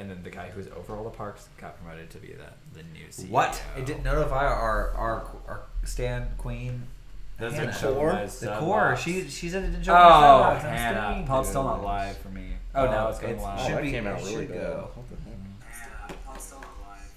and then the guy who's over all the parks got promoted to be the new CEO. What? It didn't notify our Stan Queen. Doesn't The core. She said it didn't show up. up. Oh, Hannah. Paul's still not live for me. Oh, no, it's going live. Should that came out really good. good. Paul's still not live.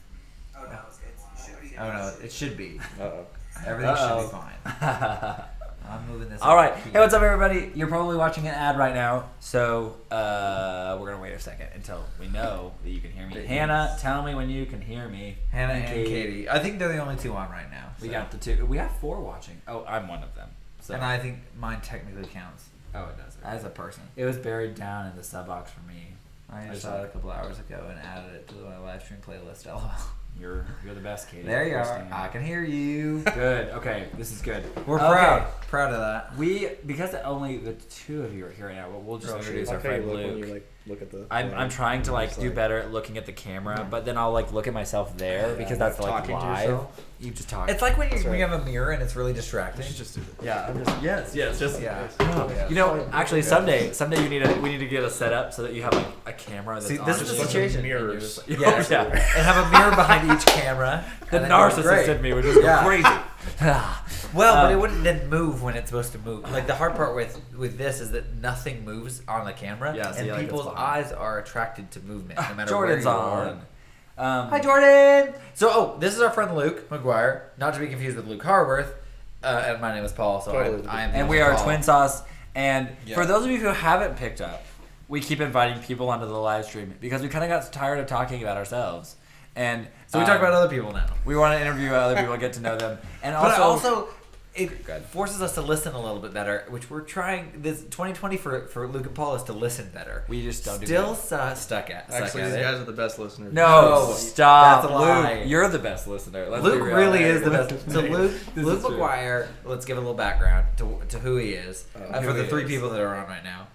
Oh no, it should be. Oh no, it should be. Uh-oh. Everything should be fine. I'm moving this. All right. Hey, what's up, everybody? You're probably watching an ad right now, so we're going to wait a second until we know that you can hear me. Hannah, tell me when you can hear me. Hannah and Katie. I think they're the only two on right now. We got the two. We have 4 watching. Oh, I'm one of them. So. And I think mine technically counts. Oh, it does. As a person. It was buried down in the sub box for me. I just saw it a couple hours ago and added it to my live stream playlist. LOL. You're the best, Katie. There you are. I can hear you. Good. Okay, this is good. We're proud of that. Because only the 2 of you are here right now. We'll just introduce our friend Luke. When you, look at the I'm trying to do better at looking at the camera, but then I'll look at myself there because that's talking to live. yourself. You just talk. It's like when you have a mirror and it's really distracting. You should just do that. Yeah, I'm just just Yeah. You know, actually, someday we need to get a setup so that you have a camera. That's See, on this is the just situation. Mirrors. Yes. And have a mirror behind each camera. The and then narcissist in me would just go crazy. Well, but it didn't move when it's supposed to move. Like the hard part with this is that nothing moves on the camera, Yeah, and people's eyes are attracted to movement no matter Jordan's where you on. are. Hi, Jordan. So, this is our friend Luke McGuire, not to be confused with Luke Harworth. And my name is Paul. So Totally. I am. And we are TwinSauce. And Yeah. for those of you who haven't picked up, we keep inviting people onto the live stream because we kind of got tired of talking about ourselves. And So we talk about other people now. We want to interview other people, get to know them, and But also it forces us to listen a little bit better, which we're trying. This 2020 for Luke and Paul is to listen better. we just don't Still do stuck at. Actually, stuck these at guys it. are the best listeners. No, stop. That's a lie. Luke, you're the best listener. Let's Luke be real. really is the best. So Luke This is true. McGuire. Let's give a little background to who he is for Who the he 3 is. people that are on right now.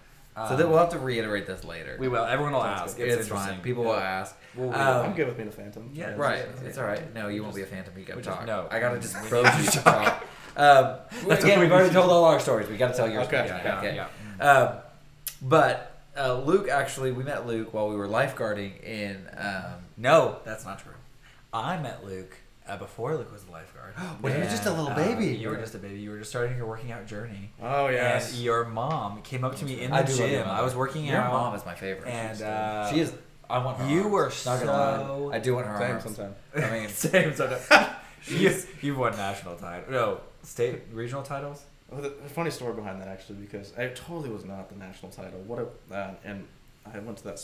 So that we'll have to reiterate this later. We will. Everyone will Sounds ask. good. It's interesting. fine. People will ask. I'm good with being a phantom. Yeah. Right. It's all right. No, you won't be a phantom. You gotta We just talk. know. I gotta just We approach need you you to to talk. Again, we've already told all our stories. We gotta tell yours. Okay. Okay. Yeah. But Luke, actually, we met Luke while we were lifeguarding in. No, that's not true. I met Luke before Luke was a lifeguard. When you were just a little baby. You were just a baby. You were just starting your working out journey. Oh, yes. And your mom came up to me in I the do love your gym. mom. I was working Your out. mom is my favorite. And she is. I want her. you arms. were Not gonna lie. so. I do want her Same arms. sometime. I mean, Same sometimes. You've won national title. No, state, regional titles. Well, the funny story behind that actually, because I totally was not the national title. And I went to that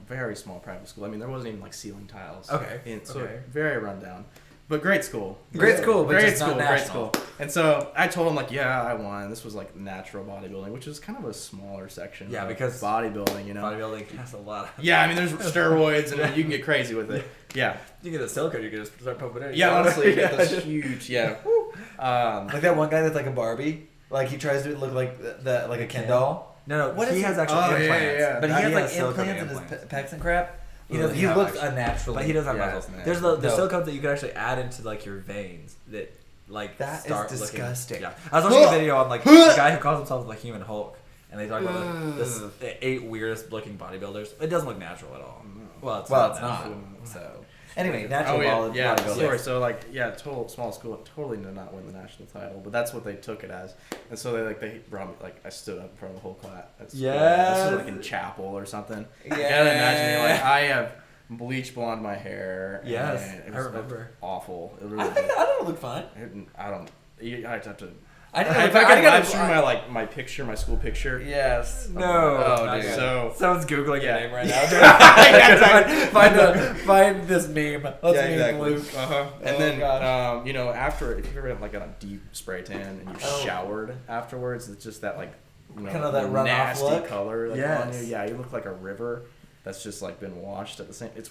very small private school. I mean, there wasn't even ceiling tiles. Okay. So very rundown, but great school. Great school, but great just school, not great national. school. And so I told him yeah, I won. This was natural bodybuilding, which is kind of a smaller section. Yeah, of because bodybuilding, Bodybuilding has a lot. Yeah, I mean, there's steroids and you can get crazy with it. Yeah. You get a silicone, you can just start pumping it. Yeah, honestly, you get Yeah, this just- huge. Yeah. like that one guy that's like a Barbie. Like he tries to look like like a Ken doll. No, What he is has it? actual Oh, yeah, implants. yeah. But he has silicone implants in his implants. pecs and crap. He Well, he yeah, looks actually. unnaturally. But he doesn't have Yeah, muscles. it's There's the No. silicones that you can actually add into your veins that That is start disgusting. Looking, yeah, I was watching a video on the guy who calls himself Human Hulk, and they talk about the 8 weirdest looking bodybuilders. It doesn't look natural at all. Well, it's not. not. So anyway, natural Sorry. bodybuilding. So total small school, totally did not win the national title, but that's what they took it as. And so they brought me I stood up in front of the whole class. This Yes. was in chapel or something. You Yeah. gotta imagine me I have bleach blonde my hair. Yes, and I remember. Awful. It I really think did. I don't look fine. I don't. I'd have to. I If didn't. I could live stream my picture, my school picture. Yes. No. Oh, not dude. good. So Someone's googling Yeah. your name right now. Find this meme. Let's yeah, meme exactly. Luke. And Oh, then, gosh. after, if you ever got a deep spray tan and you showered afterwards, it's just that Kind of that runoff nasty look? color on Yes. you. Yeah, you look like a river that's just been washed at the same. It's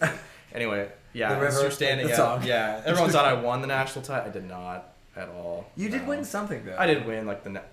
anyway. Yeah, The river, you're standing like the out. song. Yeah, everyone thought I won the national title. I did not at all. You did No. win something though. I did win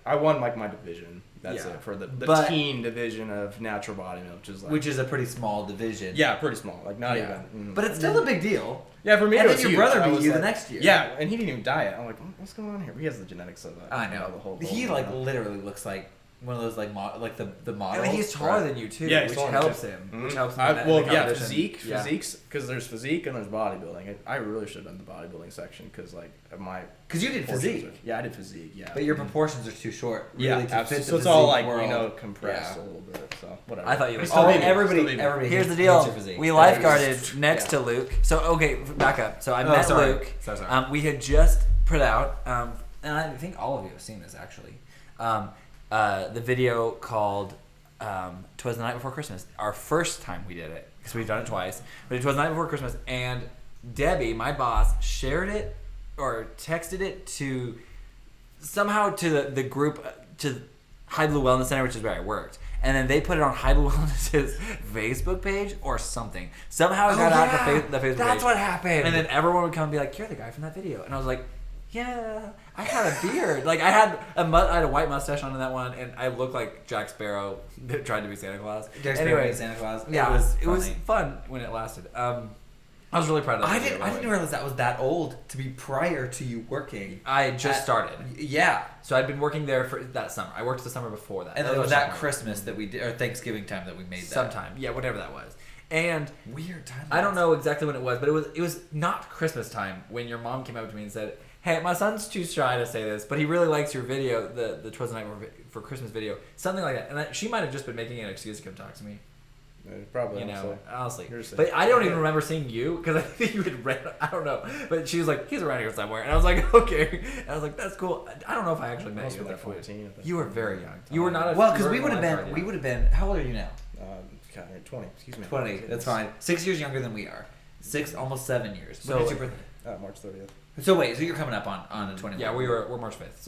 I won my division. That's Yeah. it for the But- teen division of natural bodybuilding, Which is a pretty small division. yeah, pretty small. Not Yeah. even. But it's still a big deal. Yeah, for me, And it then was your huge. brother I beat was you the next year. Yeah, and he didn't even diet. I'm like, what's going on here? He has the genetics of that. I know. The whole He literally looks like one of those like the models. I mean, he's taller than you too, Yeah, he's which taller helps too. him. Mhm. Which helps him. in the competition. Physiques, because there's physique and there's bodybuilding. I really should have done the bodybuilding section because like my. Because you did physique. Yeah, I did physique. Yeah. But your proportions are too short. Really, yeah, to fit absolutely. the So it's all like world. compressed a little bit. So whatever. I thought you were. Still need me. everybody. Here's the hates deal. your physique. We lifeguarded next to Luke. So okay, back up. So I met sorry. Luke. So sorry. We had just put out, and I think all of you have seen this actually. The video called "Twas the Night Before Christmas." Our first time we did it because we've done it twice, but it was the night before Christmas. And Debbie, my boss, shared it or texted it to somehow to the group to High Blue Wellness Center, which is where I worked. And then they put it on High Blue Wellness's Facebook page or something. Somehow it got out the Facebook page. That's what happened. And then everyone would come and be like, "You're the guy from that video." And I was like, "Yeah, I had a beard. Like I had a white mustache on in that one, and I looked like Jack Sparrow trying to be Santa Claus." Anyway, Santa Claus. Yeah, it was fun when it lasted. I was really proud of that. I video, didn't realize that was that old to be prior to you working. I just started. Yeah. So I'd been working there for that summer. I worked the summer before that. And then it was that Christmas that we did, or Thanksgiving time that we made that. Sometime. Yeah, whatever that was. And Weird time. I don't know exactly when it was, but it was not Christmas time when your mom came up to me and said, "Hey, my son's too shy to say this, but he really likes your video, the 'Twas the Night for Christmas video," something like that. And she might have just been making an excuse to come talk to me. Probably. Honestly. Seriously. But I don't even remember seeing you because I think you had read. I don't know. But she was like, "He's around here somewhere," and I was like, "Okay." And I was like, "That's cool." I don't know if I actually met must you be at like that point. 14. You were very young. You were not. Because we would have been. How old are you now? 20. Excuse me. 20. That's fine. 6 years younger than we are. Almost 7 years. So- When is your birthday? March 30th. So wait, so you're coming up on the 21. Yeah, we're March 5th.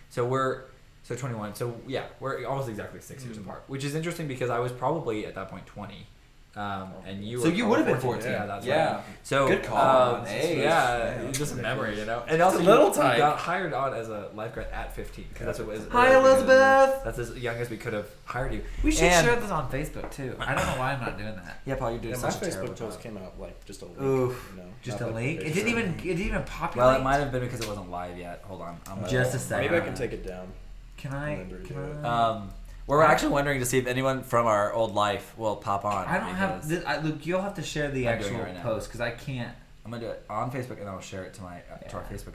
So we're 21. So yeah, we're almost exactly 6 years apart, which is interesting because I was probably at that point 20. And you So were you would have been 14. 14. Yeah, that's Yeah. right. So Good call on hey, age. yeah, Yeah, just a memory, you know. And Just also, a little you time. got hired on as a lifeguard at 15 because that's what it was. Hi, Elizabeth. That's as young as we could have hired you. We should And- share this on Facebook too. I don't know why I'm not doing that. Yeah, Paul, you did Yeah, my such a terrible Facebook post job. came out like just a leak. Oof. You know, Just not a like link. It picture. didn't even populate. Well, it might have been because it wasn't live yet. Hold on. Just a second. Maybe I can take it down. Can I? And then Can redo I? it. We're actually wondering to see if anyone from our old life will pop on. I don't have. because Luke, you'll have to share the I'm doing actual it right now. post because I can't. I'm gonna do it on Facebook and I'll share it to my to our Yeah. Facebook.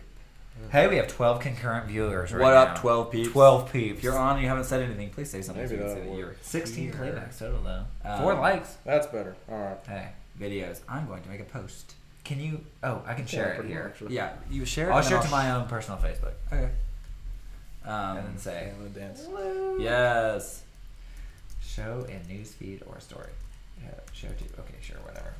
Hey, we have 12 concurrent viewers right What now. up, 12 peeps? 12 peeps. If you're on and you haven't said anything, please say something. Maybe so we can that'll see that you're work. 16 here. playbacks total though. 4 4 likes. That's better. All right. Hey. Videos. I'm going to make a post. Can you? Oh, I can share it pretty here. much. Yeah, you share it. I'll and share it then to my own personal Facebook. Okay. And then say, I'm gonna dance. Yes. show in newsfeed or story. Yeah, show to. Okay, sure, whatever.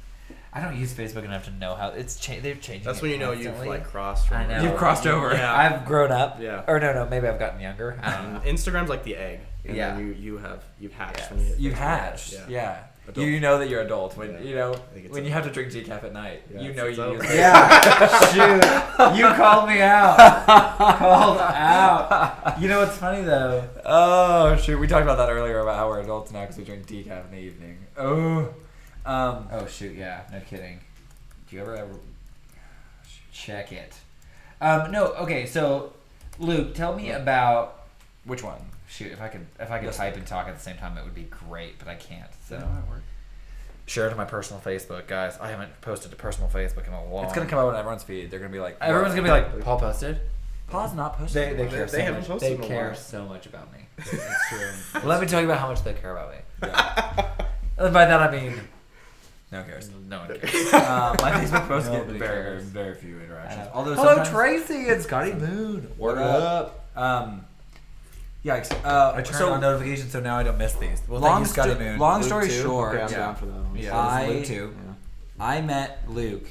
I don't use Facebook enough to know how it's they're changing. That's it when you know you've constantly. like crossed. From I know. You've crossed over. Yeah. I've grown up. Yeah. Or no, maybe I've gotten younger. I don't know. Instagram's like the egg. And Yeah. then you've hatched Yes. when you hit You've Facebook. hatched. Yeah. Adult. You know that you're adult when Yeah. you know think it's when you over. have to drink decaf at night. Yeah, you it's- know it's you over. use it. Yeah, shoot, you called me out. Called out. You know what's funny though? Oh shoot, we talked about that earlier about how we're adults now because we drink decaf in the evening. Oh. Oh shoot, yeah, no kidding. Do you ever check it? No, okay. So, Luke, tell me about Which one? shoot. If I could Yes. type and talk at the same time, it would be great, but I can't. So. Yeah, that works. Share it to my personal Facebook, guys. I haven't posted to personal Facebook in a long. It's gonna come out on everyone's feed. They're gonna be like, Everyone's gonna be like, Paul posted. Paul's not posting. They care They so haven't much. posted They in a care while. so much about me. That's true. Let me tell you about how much they care about me. Yeah. And by that I mean, No one cares. no one cares. My Facebook posts get Nobody very, cares. very few interactions. I know. Although Hello, sometimes- Tracy and Scotty Moon. What up? Yikes. I turned on notifications so now I don't miss these. Well, thank you, Scotty Moon. long Luke story too? short, Okay, I'm yeah. down for that one. Yeah, I- Luke too. I met Luke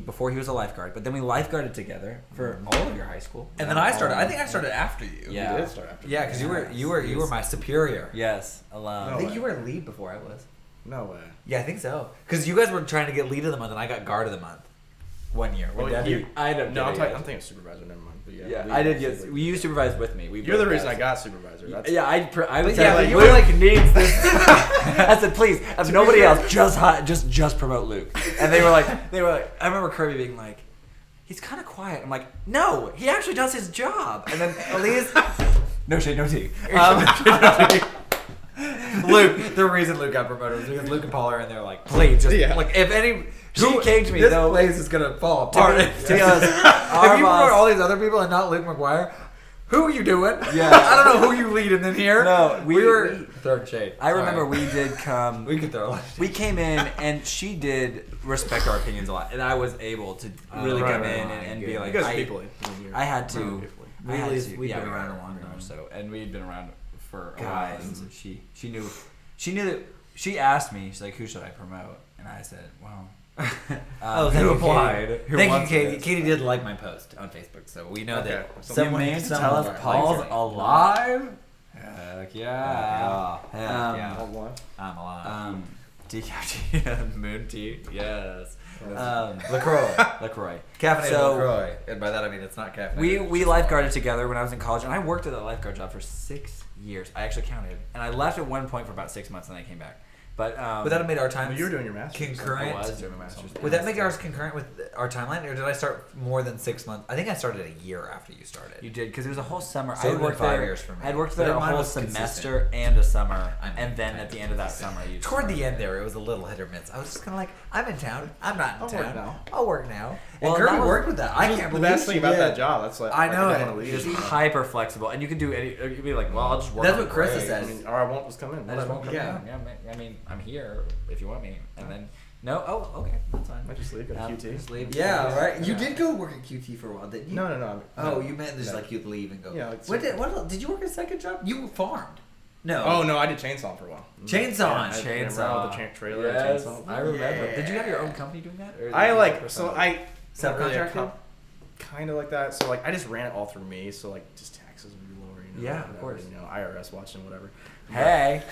before he was a lifeguard, but then we lifeguarded together for all of your high school. And then I started. I think I started after you. Yeah. We did start after. Yeah, because you were my superior. Yes, alone. I No think way. you were lead before I was. No way. Yeah, I think so. Because you guys were trying to get lead of the month, and I got guard of the month. 1 year. Well, Debbie- you- I ended up No, I'm getting it. thinking supervisor. Never mind. But yeah, Yeah, lead I did was get. like- You supervised with me. You're the reason I got supervisor. That's Yeah, I But was yeah, like, but you Luke were like- needs this. I said, please, if nobody else, just promote Luke. And they were like, I remember Kirby being like, he's kind of quiet. I'm like, no, he actually does his job. And then Elise, No shade, no tea. Luke, the reason Luke got promoted was because Luke and Paul are in there like, please, just like if any. She came to me this though. place is gonna fall apart. To be honest, If you promote all these other people and not Luke McGuire, who are you doing? Yeah. I don't know who you leading in here. No, we were throwing shade. I remember we did come. We could throw a lot of shade. We came in and she did respect our opinions a lot, and I was able to really come in and be like, I had to. We've been around a long time, so, and we'd been around for a while. And so she knew that. She asked me, she's like, who should I promote? And I said, well. Who applied? Thank you, Katie. Katie did like my post on Facebook, so we know that. You mean to tell us Paul's alive? Heck yeah. I'm alive. Decaf moon tea. Yes. LaCroix. Caffeinated So- LaCroix. And by that I mean it's not caffeinated. We lifeguarded together when I was in college, and I worked at that lifeguard job for 6 years. I actually counted, and I left at one point for about 6 months, and then I came back. But Would that have made our time? You were doing your master's. Concurrent. I was doing my master's. Would that make ours concurrent with our timeline, or did I start more than 6 months? I think I started a year after you started. You did, because it was a whole summer. So I it had would've worked been 5 there. years for me. I had worked But there a mine whole was semester consistent. and a summer, and then at the end of that summer, you Toward the end there, it was a little hit or miss. I was just kind of like, I'm in town. I'm not in town. I'll work now. Well, And Kirby that was- worked with that. I can't The believe best thing she about did. that job, that's like I know I it. didn't want to Just leave. hyper flexible, and you could do any. You'd be like, well, I'll just work. That's on what Chris break. has said. I mean, or I won't just come in. I just won't come Yeah. in. Yeah, I mean, I'm here if you want me, and then no. Oh, okay, that's fine. I just leave. Go to QT. Just leave. Yeah, right. You did go work at QT for a while, didn't you? No. Oh, you meant just No. like you'd leave and go. Yeah, like What did you work a second job? You farmed. No. Oh no, I did chainsaw for a while. Chainsaw. I ran Chainsaw. around with the trailer. Yes, Chainsaw. I remember. Yeah. Did you have your own company doing that? Or I did like you so I Subcontracted? kind of like that. So like I just ran it all through me. So like just taxes would be lower. You know, Yeah, of whatever, course. You know, IRS watching whatever. Hey,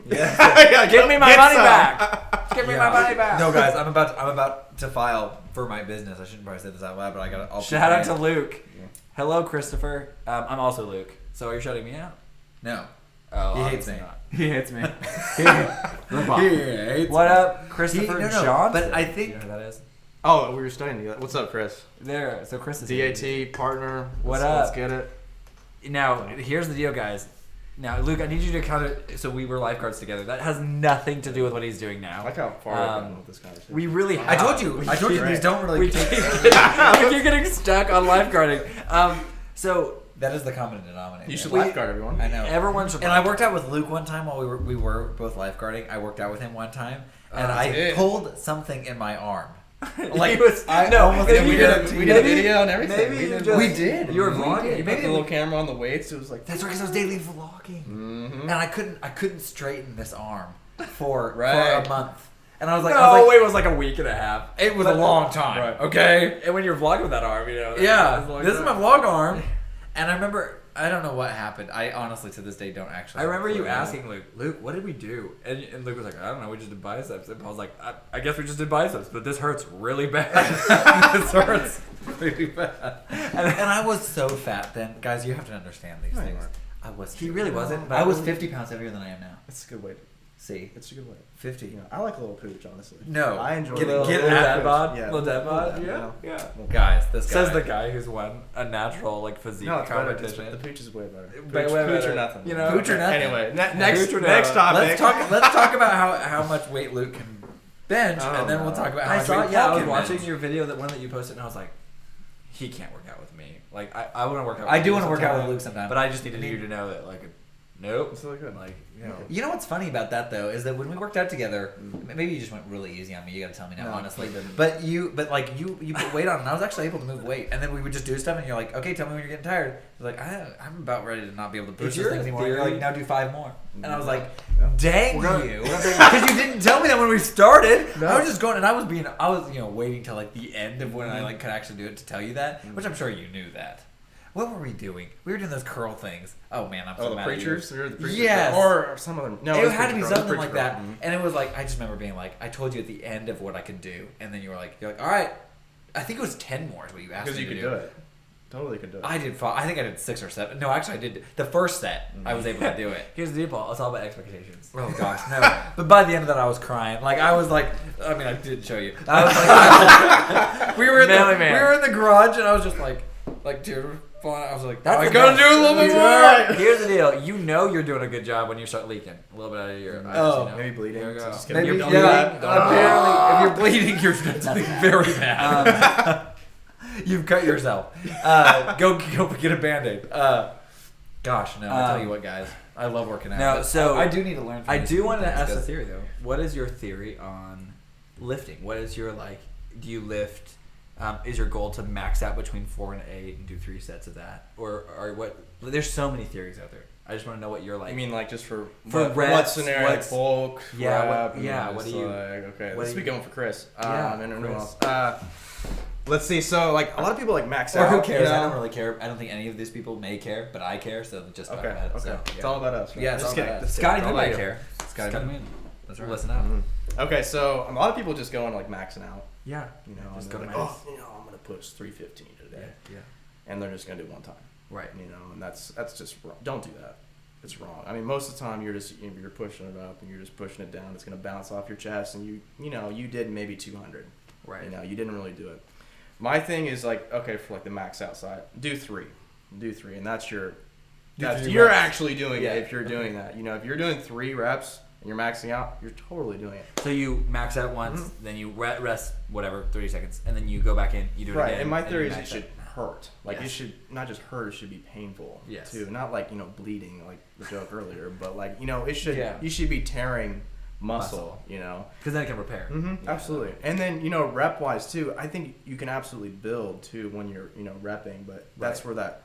Yeah, give me my get money some. back. Give me my money back. No, guys, I'm about to file for my business. I shouldn't probably say this out loud, but I got to. Shout out to Luke. Yeah. Hello, Christopher. I'm also Luke. So you're shutting me out? No. Oh, He hates obviously me. not. He hates me. hates What me. up, Christopher No, Johnson? but I think- You know who that is? Oh, we were studying together. What's up, Chris? There. So Chris is DAT partner. What Let's up? get it. Now, here's the deal, guys. Now, Luke, I need you to kind of. So we were lifeguards together. That has nothing to do with what he's doing now. I like how far I've gotten with this conversation. We really have. I told you these don't really. We keep getting stuck on lifeguarding. So That is the common denominator. You should lifeguard everyone. I know. everyone should. And I worked out with Luke one time while we were both lifeguarding. I worked out with him one time, and I did. pulled something in my arm. Like we did a video and everything. We did. You were You vlogging. made a little camera on the weights. It was like That's right, because I was daily vlogging, Mhm. and I couldn't straighten this arm for Right. a month. And I was like, No, it was like a week and a half. it was a long time. Right. Okay. And when you're vlogging with that arm, you know. Yeah, it's a long this is my time. vlog arm, and I remember. I don't know what happened. I honestly, to this day, don't actually. I remember you clue. asking Luke, what did we do? And Luke was like, I don't know, we just did biceps. And Paul's like, I guess we just did biceps, but this hurts really bad. This hurts really bad. And I was so fat then, guys. You have to understand these No, you things. weren't. I was. He really wasn't, but I was 50 pounds heavier than I am now. It's a good weight. See, It's a good weight. 50. You know, I like a little pooch, honestly. No. I enjoy Get- a little, get little at dad pooch. bod? Yeah, Little dad bod? you Yeah, know. yeah. Guys, this guy. Says the guy who's won a natural physique No, it's better. competition. The pooch is way better. Way Pooch better. or nothing. You know? Pooch or nothing. Anyway, Pooch next or next nothing. topic. Let's talk about how much weight Luke can bench, Oh, and then we'll no. talk about how I much saw. weight Yeah, Paul I was can watching bench. your video, that one that you posted, and I was like, he can't work out with me. Like I want to work out. I with do you want to work out with sometime, Luke sometime, but I just needed you to know that nope. It's really good. Like you know. You know what's funny about that though is that when we worked out together, maybe you just went really easy on me. You got to tell me now, No, honestly. I didn't. But you put weight on, and I was actually able to move weight. And then we would just do stuff, and you're like, okay, tell me when you're getting tired. I was like, I'm about ready to not be able to push If this you're thing in anymore. And you're theory- like, now do 5 more. And I was like, Yeah. dang We're gonna- you, because you didn't tell me that when we started. I was just going, and I was waiting till like the end of when I could actually do it to tell you that, which I'm sure you knew that. What were we doing? We were doing those curl things. Oh man, I'm so the mad preachers? at Or the you. preachers? Yes. Or some other. No, it was had to be preacher girl. It was something like preacher that. girl. And it was like, I just remember being like, I told you at the end of what I could do, and then you're like, all right. I think it was 10 more is what you asked me Because you to could do. do it. Totally could do it. I did 5. I think I did 6 or 7. No, actually, I did the first set. I was able to do it. Here's the deal, Paul. It's all about expectations. Oh gosh, no! But by the end of that, I was crying. Like I was like, I mean, I did show you. I was like, we were in Manly man. we were in the garage, and I was just like, dude, I was like, That's I the gotta best. do a little bit more. Right. Here's the deal. You know you're doing a good job when you start leaking a little bit out of your eyes. Oh, you know? maybe bleeding. There you go. Just kidding. Maybe, Don't yeah. do that. Don't do that. Apparently, if you're bleeding, you're doing something very bad. You've cut yourself. Go get a Band-Aid. Gosh, no. I tell you what, guys. I love working out. No, but so I do need to learn from I these do people want to things, ask a 'cause- theory though. What is your theory on lifting? What is your do you lift? Is your goal to max out between 4 and 8 and do 3 sets of that, or what? There's so many theories out there. I just want to know what you're like. You mean like just for For what reps, scenario? what's- Like bulk, Yeah, what- rep, and yeah, then what just do you- like, okay, what let's do be you- going for Chris. Yeah, And everyone Chris. else. Let's see. So like a lot of people like max Or out. who cares? You I know? don't really care. I don't think any of these people may care, but I care, so just talk Okay. about it. Okay. So, It's all about us. Right? Yeah, it's Just all kidding. about Just us. kidding. Scotty It's all might about care. Scotty Scotty, Moon. That's right. listen up. Okay, so a lot of people just go on like maxing out. Yeah, You know, just and go they're to like, max. oh, I'm gonna push 315 today, Yeah, and they're just gonna do one time. right. You know, and that's just wrong. Don't do that. It's wrong. I mean, most of the time you're pushing it up and you're just pushing it down. It's gonna bounce off your chest, and you did maybe 200. Right. You know, you didn't really do it. My thing is like, okay, for like the max outside, do three, and that's your. You're reps. actually doing Yeah. it if you're doing that. You know, if you're doing 3 reps and you're maxing out, you're totally doing it. So you max out once, then you rest whatever 30 seconds, and then you go back in. You do it Right, again. and my you theory is it max should out. hurt. Like it Yes. should not just hurt; it should be painful Yes. too. Not like bleeding, like the joke earlier, but like it should. Yeah. You should be tearing muscle. You know. Because then it can repair. Mm-hmm, absolutely. And then, rep wise too, I think you can absolutely build too when you're, repping, but that's where that,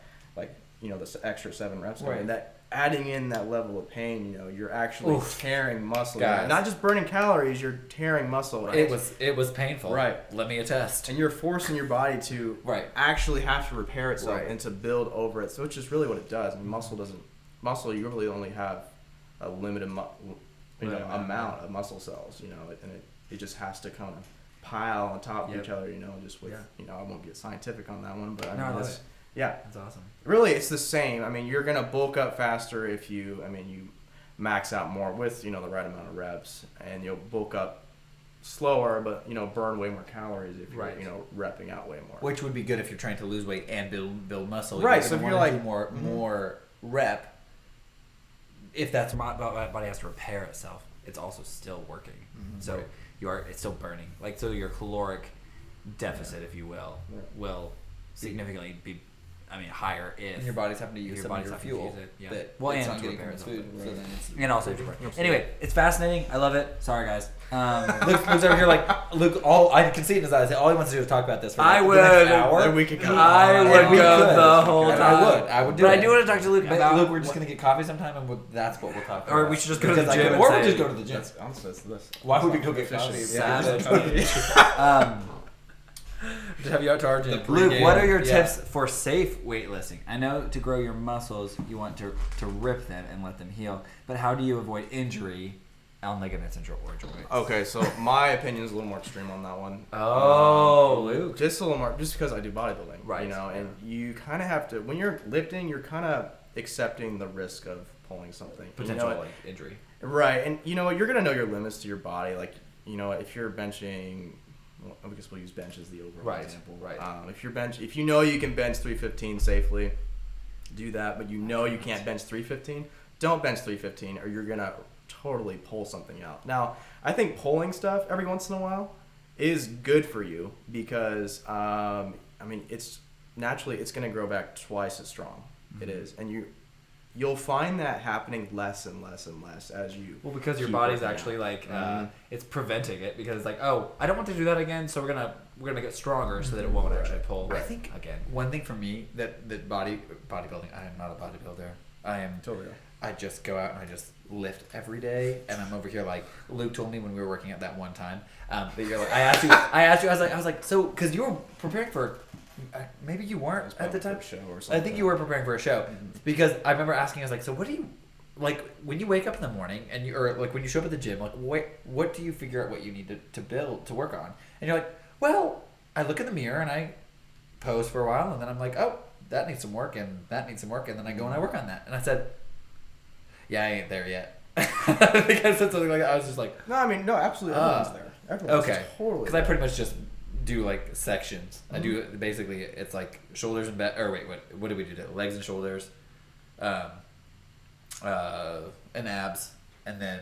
this extra 7 reps come in. Right. That adding in that level of pain, you're actually Oof. tearing muscle. Guys. Not just burning calories, you're tearing muscle. It was painful. Right. Let me attest. And you're forcing your body to Right. actually have to repair itself Right. and to build over it, so which is really what it does. I mean, muscle, you really only have a limited amount of muscle cells, and it just has to kind of pile on top of each other, just with, I won't get scientific on that one, but I mean, love it. yeah, That's awesome. really it's the same. I mean, you're going to bulk up faster if you max out more with, the right amount of reps, and you'll bulk up slower, but, burn way more calories if you're, repping out way more. Which would be good if you're trying to lose weight and build muscle. Right, You're so gonna if you're wanna like- do more rep. If that's my body has to repair itself, it's also still working. So Right. it's still burning. So your caloric deficit, if you will significantly be, higher if And your body's having to use your some of body's your having to fuel. use it, yeah. That Well, it's and not to getting from repair its itself. food. So then it's and also to burn. Absolutely. Anyway, it's fascinating. I love it. Sorry, guys. Luke's over here like Luke. I can see it in his eyes. All he wants to do is talk about this for I the would. next hour. Then we could go I on. would And we go could. the whole And time. I would do But it. I do want to talk to Luke But about. Luke, we're just gonna get coffee sometime, and that's what we'll talk about. Or we should just go to the Because I gym could- and or say- we just go to the gym. Honestly, it's this. Why would we go It's get not coffee? efficient. Savage. Just have you out to our gym. Luke, what are your Yeah. tips for safe weightlifting? I know to grow your muscles, you want to rip them and let them heal, but how do you avoid injury on ligaments and or joints? Okay, so my opinion is a little more extreme on that one. Oh, Luke. Just a little more, just because I do bodybuilding, Right, and you kind of have to, when you're lifting, you're kind of accepting the risk of pulling something. Potential injury. Right, and you know what, you're going to know your limits to your body. Like, if you're benching, well, I guess we'll use bench as the overall example. Right. If you know you can bench 315 safely, do that, but you can't bench 315, don't bench 315, or you're going to totally pull something out. Now, I think pulling stuff every once in a while is good for you because, it's naturally, it's going to grow back twice as strong. It is. And you'll find that happening less and less and less as you Well, because your keep body's working actually out. it's preventing it because it's like, oh, I don't want to do that again, so we're gonna make it stronger so that it won't actually pull. I think again. one thing for me that bodybuilding. I am not a bodybuilder. Totally. I just go out and I just lift every day, and I'm over here like Luke told me when we were working at that one time. That you're like, I asked you, I was like, so because you were preparing for. Maybe you weren't at the time. Show or I something. think you were preparing for a show because I remember asking. I was like, "So what do you like when you wake up in the morning and when you show up at the gym? Like, what do you figure out what you need to build to work on?" And you're like, "Well, I look in the mirror and I pose for a while, and then I'm like, oh, that needs some work, and that needs some work, and then I go and I work on that." And I said, "Yeah, I ain't there yet." I think I said something like that. I was just like, No, absolutely. Everyone's there. Everyone's okay, totally because I there. pretty much just do like sections. I do basically it's like shoulders and back. Or wait, what did we do? Legs and shoulders, and abs, and then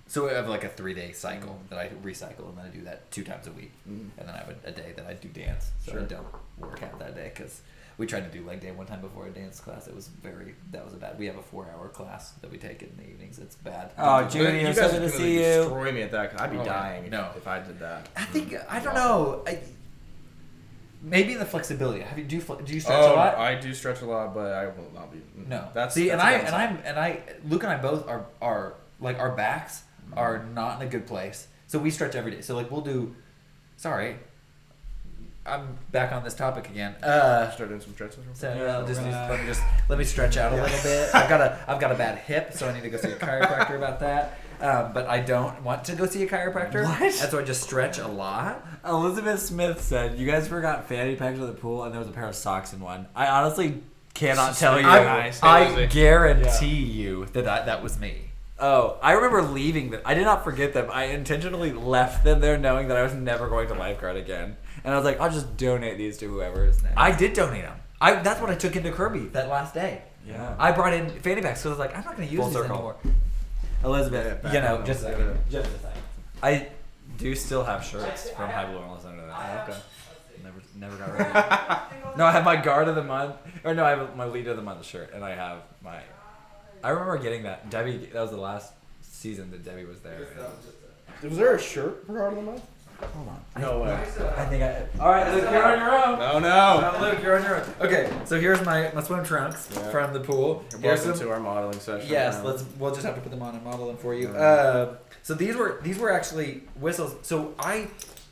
so I have like a 3-day cycle that I recycle, and then I do that 2 times a week, and then I have a day that I do dance. So I don't work out that day because. We tried to do leg day one time before a dance class. That was a bad. We have a 4-hour class that we take in the evenings. It's bad. Oh, Judy, you I'm guys so would good to completely see you. destroy me at that. 'Cause I'd be dying if I did that. I think I don't know. Maybe the flexibility. Do you stretch a lot? I do stretch a lot, but I will not be. No. That's Luke downside. and I both are like our backs are not in a good place. So we stretch every day. So like we'll do. Sorry. I'm back on this topic again. Start doing some stretches. Let me stretch out a little bit. I've got a bad hip, so I need to go see a chiropractor about that. But I don't want to go see a chiropractor. What? And so I just stretch a lot. Elizabeth Smith said, "You guys forgot fanny packs at the pool, and there was a pair of socks in one." I honestly cannot tell you. I guarantee you that was me. Oh, I remember leaving them. I did not forget them. I intentionally left them there knowing that I was never going to lifeguard again. And I was like, I'll just donate these to whoever is next. I did donate them. That's what I took into Kirby that last day. Yeah. I brought in fanny packs because I was like, I'm not going to use Full these circle. anymore. Elizabeth, Just a second. I do still have shirts from High Blue Endless under that. Okay. Never got rid of it. No, I have my guard of the month. Or no, I have my leader of the month shirt. And I have my... I remember getting that. Debbie, that was the last season that Debbie was there. Was there a shirt for Guard of the Month? Hold on. No way. I think I... Alright, Luke, you're on your own. No. Luke, you're on your own. Okay, so here's my swim trunks from the pool. Welcome to our modeling session. Yes, we'll just have to put them on and model them for you. So these were actually whistles. So I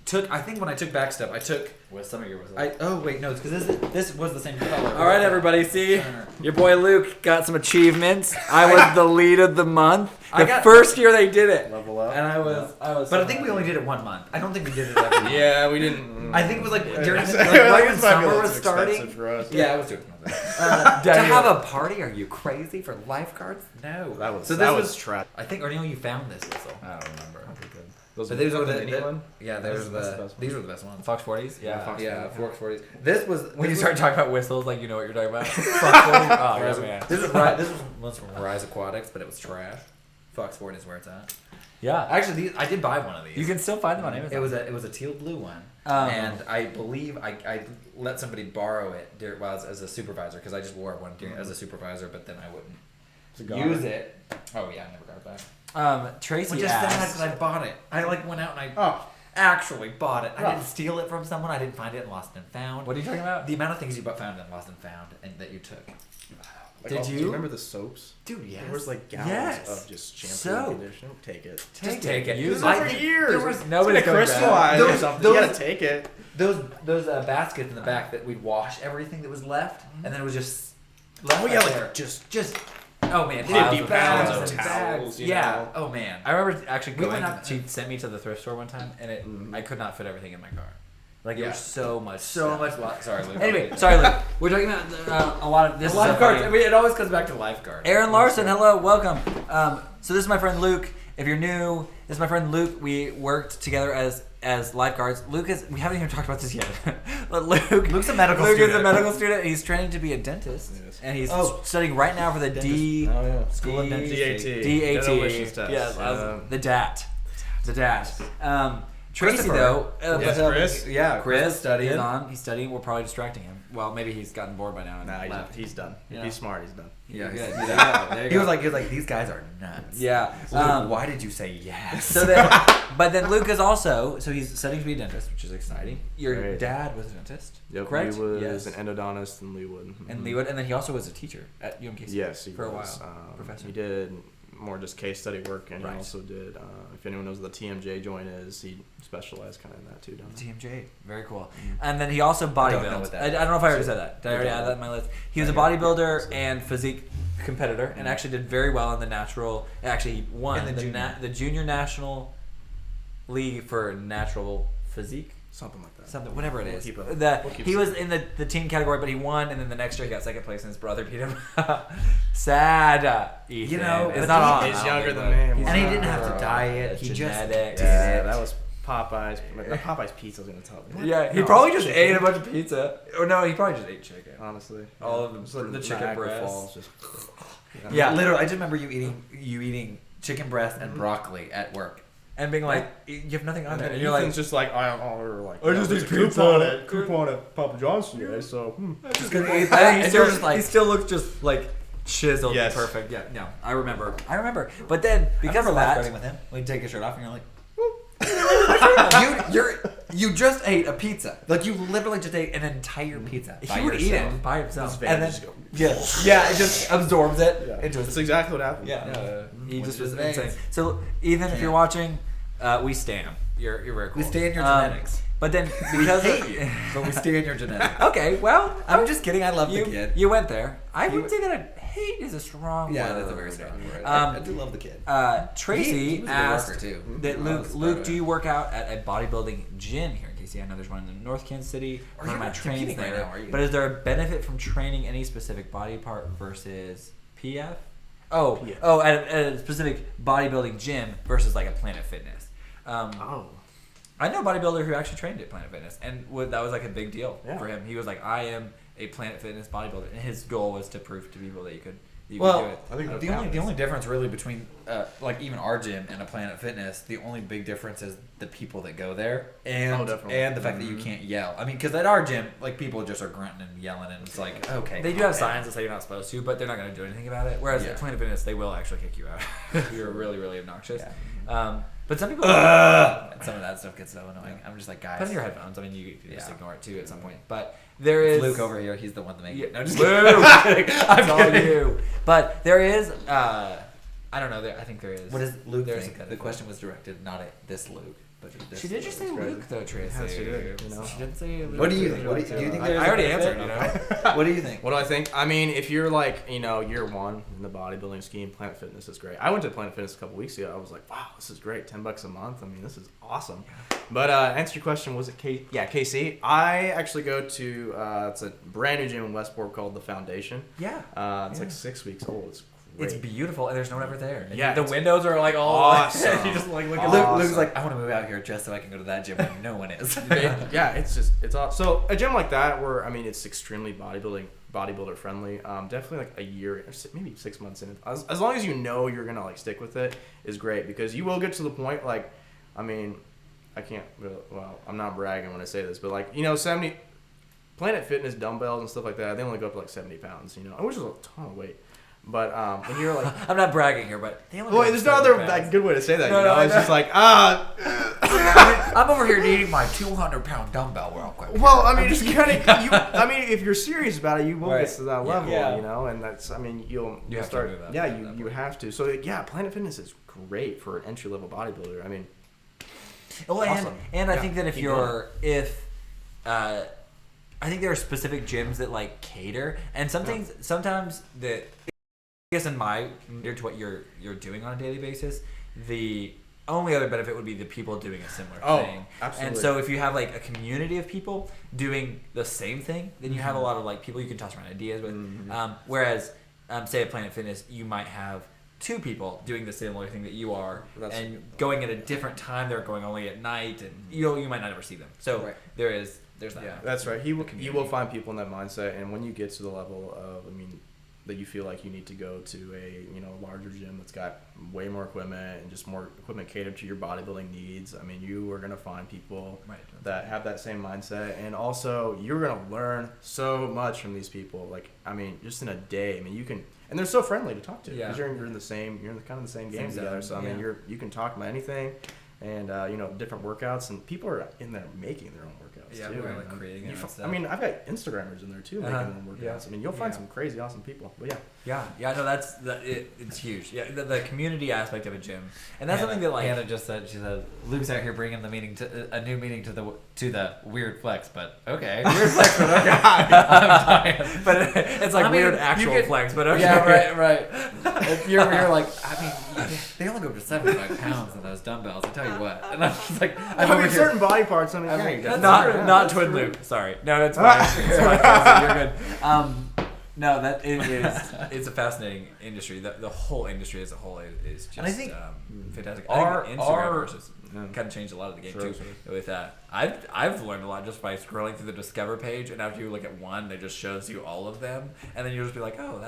think when I took backstep, I took. With some of your whistles. It's because this was the same color. All right, everybody, see? Your boy Luke got some achievements. I was the lead of the month. First year they did it. Level up. And I was. But I think we only did it 1 month. I don't think we did it every month. Yeah, we didn't. I think it was like during right when summer was starting. For us. Yeah, it was doing to have a party? Are you crazy for lifeguards? No. That was trash. I think, or you found this whistle. I don't remember. Those These were the mini one? Yeah, these were the best ones. Fox 40s? Yeah, Fox 40s. This was when you start talking about whistles, like you know what you're talking about. Fox 40s. Oh, yeah. This was once from Rise Aquatics, but it was trash. Fox 40 is where it's at. Yeah. Actually, I did buy one of these. You can still find them on Amazon. It was a teal blue one, and I believe I let somebody borrow it while I was as a supervisor because I just wore one as a supervisor, but then I wouldn't use it. Oh yeah, I never got it back. Tracy Which is sad asked. because I bought it. I went out and I actually bought it. I didn't steal it from someone. I didn't find it in Lost and Found. What are you talking about? The amount of things you found in Lost and Found and that you took. Did you remember the soaps? Dude, yes. There was like gallons of just shampoo and conditioner. Take it. Just take it. Use it for years. There was nobody's going crystallize or something. You gotta take it. Those baskets in the back that we'd wash everything that was left, and then it was just left like there. just. Oh man, 50 pounds of of towels. Yeah. Oh man. I remember actually We going. went up- She sent me to the thrift store one time, and I could not fit everything in my car. Like it Yeah. was so much. Sorry, Luke. Anyway, sorry, Luke. We're talking about a lot of this. Lifeguards. Is It always comes back to lifeguard. Aaron Larson, hello, welcome. So this is my friend Luke. If you're new, this is my friend Luke. We worked together as lifeguards. We haven't even talked about this yet. But Luke's a medical student. Luke is a medical student. He's training to be a dentist, and he's studying right now for the School of Dentistry. DAT. Dental wishes test. Yes, the DAT. The DAT. Tracy Christopher. though, Chris. Chris studying. He's studying. We're probably distracting him. Well, maybe he's gotten bored by now and Nah, left. he's done. Yeah. He's smart. He's done. Yeah, Good. good. There you He go. was like, these guys are nuts. Yeah. Luke, why did you say yes? So then, but then Luke is also he's studying to be a dentist, which is exciting. Your Right. dad was a dentist, Yep, correct? he was Yes. an endodontist in Leewood. And Leewood, and then he also was a teacher at UMKC. Yes, he for a was. while. Professor. He did more just case study work, and Right. he also did. If anyone knows what the TMJ joint is, he specialized kind of in that too. Down there. TMJ, very cool. And then he also don't know bodybuilt. what that I don't know if I already said that. Did I already add that in my list? He was a bodybuilder and physique competitor, and actually did very well in the natural. Actually, he won In the the junior national league for natural physique. Something like that. Something, whatever it We'll is. keep He was in the team category, but he won, and then the next year he got second place, and his brother beat him. Sad, Ethan. You know, it's but not on. he's I don't younger think, than but me. he's And he not didn't have to for diet. the He just genetics. did it. that was Popeyes. Popeyes pizza was gonna tell me. Yeah, he No, probably it's just chicken. ate a bunch of pizza. Or no, he probably just ate chicken. Honestly, All of them. It's like The chicken Niagara breasts. Falls, just, Yeah, literally. I just remember you eating chicken breast and broccoli at work, and being like, you have nothing on And there, then and you're like, Ethan's just like, or like, I just there's eat a pizza. coupon at Papa John's today, so. just gonna eat that. And And you're you're just like- he still looks just like chiseled, Yes. and perfect. Yeah, no, I remember. But then because of lifeguarding that, with him, when you take your shirt off and you're like, you just ate a pizza. Like you literally just ate an entire pizza. He By would eat yourself. it by himself. His van And then, just go- Yeah, it just absorbs it Yeah. into his. That's exactly what happened. yeah. He Went just to was his veins. insane. So Ethan, if you're watching, we stand. You're very cool. We stand your genetics. But then because hate you, but we stand your genetics. okay, well, I'm just kidding. I love you, the kid. you went there. I wouldn't say that hate is a strong Yeah, word. that's a very strong word. Um, I do love the kid. Tracy He was a good asked worker, too. that Mhm. Luke, That's Luke, right. do you work out at a bodybuilding gym here in KC? I know there's one in North Kansas City. Or One you're of my not trains competing right there. now, are you? But is there a benefit from training any specific body part versus PF? Oh, Yeah. at a specific bodybuilding gym versus like a Planet Fitness. Oh. I know a bodybuilder who actually trained at Planet Fitness, and that was like a big deal Yeah. for him. He was like, "I am a Planet Fitness bodybuilder," and his goal was to prove to people that you could do Well, it. I think the only difference really between like even our gym and a Planet Fitness, the only big difference is the people that go there and Oh, definitely. and the fact that you can't yell. I mean, because at our gym, like people just are grunting and yelling, and it's like okay. They do have signs that say you're not supposed to, but they're not going to do anything about it. Whereas Yeah. at Planet Fitness, they will actually kick you out if you're really, really obnoxious. Yeah. But some people, And some of that stuff gets so annoying. I'm just like, guys. put in your headphones. I mean, you just Yeah. ignore it too at some point. But there is Luke over here. He's the one that makes Yeah, it. No, just Luke. kidding. I'm It's all kidding. you. But there is, I don't know. I think there is. What does Luke There's think? a The question was directed not at this Luke, but at this She did just say Luke. Luke though, Tracy. Yeah, she did, you know. She didn't say Luke. What do you think? Do you think I there's already a benefit? answered. You know. What do you think? What do I think? I mean, if you're like, year one in the bodybuilding scheme, Planet Fitness is great. I went to Planet Fitness a couple weeks ago. I was like, wow, this is great. $10 a month. I mean, this is awesome. But answer your question, was it KC? I actually go to, it's a brand new gym in Westport called The Foundation. Yeah. It's like 6 weeks old. It's It's great. beautiful, and there's no one ever there. And Yeah, the it's windows are like all awesome. you just like look at Awesome. Luke. Luke's like, I want to move out here just so I can go to that gym when no one is. Yeah, it's awesome. So a gym like that where, I mean, it's extremely bodybuilder friendly. Definitely like a year, or maybe 6 months in. As long as you know you're going to like stick with it is great, because you will get to the point like, I mean, I can't, well, I'm not bragging when I say this, but like, 70 Planet Fitness dumbbells and stuff like that, they only go up to like 70 pounds, which is a ton of weight. But when you're like, I'm not bragging here, but they only well, go there's no 70 other pounds. like, good way to say that. No, no, I it's know. just like I'm over here needing my 200-pound dumbbell real quick. well, I mean, it's kind of I mean, if you're serious about it, you will Right. get to that level, Yeah. and that's, I mean, you'll have to start. move up Yeah, to that you point. have to. So yeah, Planet Fitness is great for an entry level bodybuilder. I mean, Well, Awesome. and I Yeah, think that if keep you're I think there are specific gyms that like cater, and sometimes that I guess in my compared to what you're doing on a daily basis, the only other benefit would be the people doing a similar Oh, thing. absolutely. And so if you have like a community of people doing the same thing, then you have a lot of like people you can toss around ideas with. Whereas say at Planet Fitness, you might have two people doing the similar thing that you are, and going at a different time. They're going only at night, and you might not ever see them. So Right. there's that. yeah, that's right. You will community. find people in that mindset, and when you get to the level of, I mean, that you feel like you need to go to a larger gym that's got way more equipment and just more equipment catered to your bodybuilding needs. I mean, you are gonna find people Right. that have that same mindset, and also you're gonna learn so much from these people. Like, I mean, just in a day. I mean, you can, and they're so friendly to talk to because Yeah. you're in the same, you're in the kind of the same game Same together. zone, So I mean, yeah. you can talk about anything, and different workouts, and people are in there making their own workouts Yeah, too. we're, and, like, creating it and I stuff. mean, I've got Instagrammers in there too making Uh-huh. their own workouts. Yeah. I mean, you'll find Yeah. some crazy awesome people. But yeah, Yeah, no, it's huge. Yeah, the community aspect of a gym, and that's something that like Hannah just said. She said Luke's out here bringing a new meaning to the weird flex, but okay, weird flex, but okay. I'm dying. but it's like I mean, weird you actual could- flex. But okay. Yeah, right. If you're over here like, I mean, they only go up to 75 pounds in those dumbbells. I tell you what, and I'm just like, I'm I over mean, here. certain body parts. I mean, yeah, you that's got true. Not Twin Luke. Sorry, no, that's fine. It's fine. You're good. No, that it is. It's a fascinating industry. The whole industry as a whole is just And I think fantastic. our I think Instagram versus kind of changed a lot of the game too. Sure. With I've learned a lot just by scrolling through the Discover page, and after you look at one, it just shows you all of them, and then you'll just be like, oh,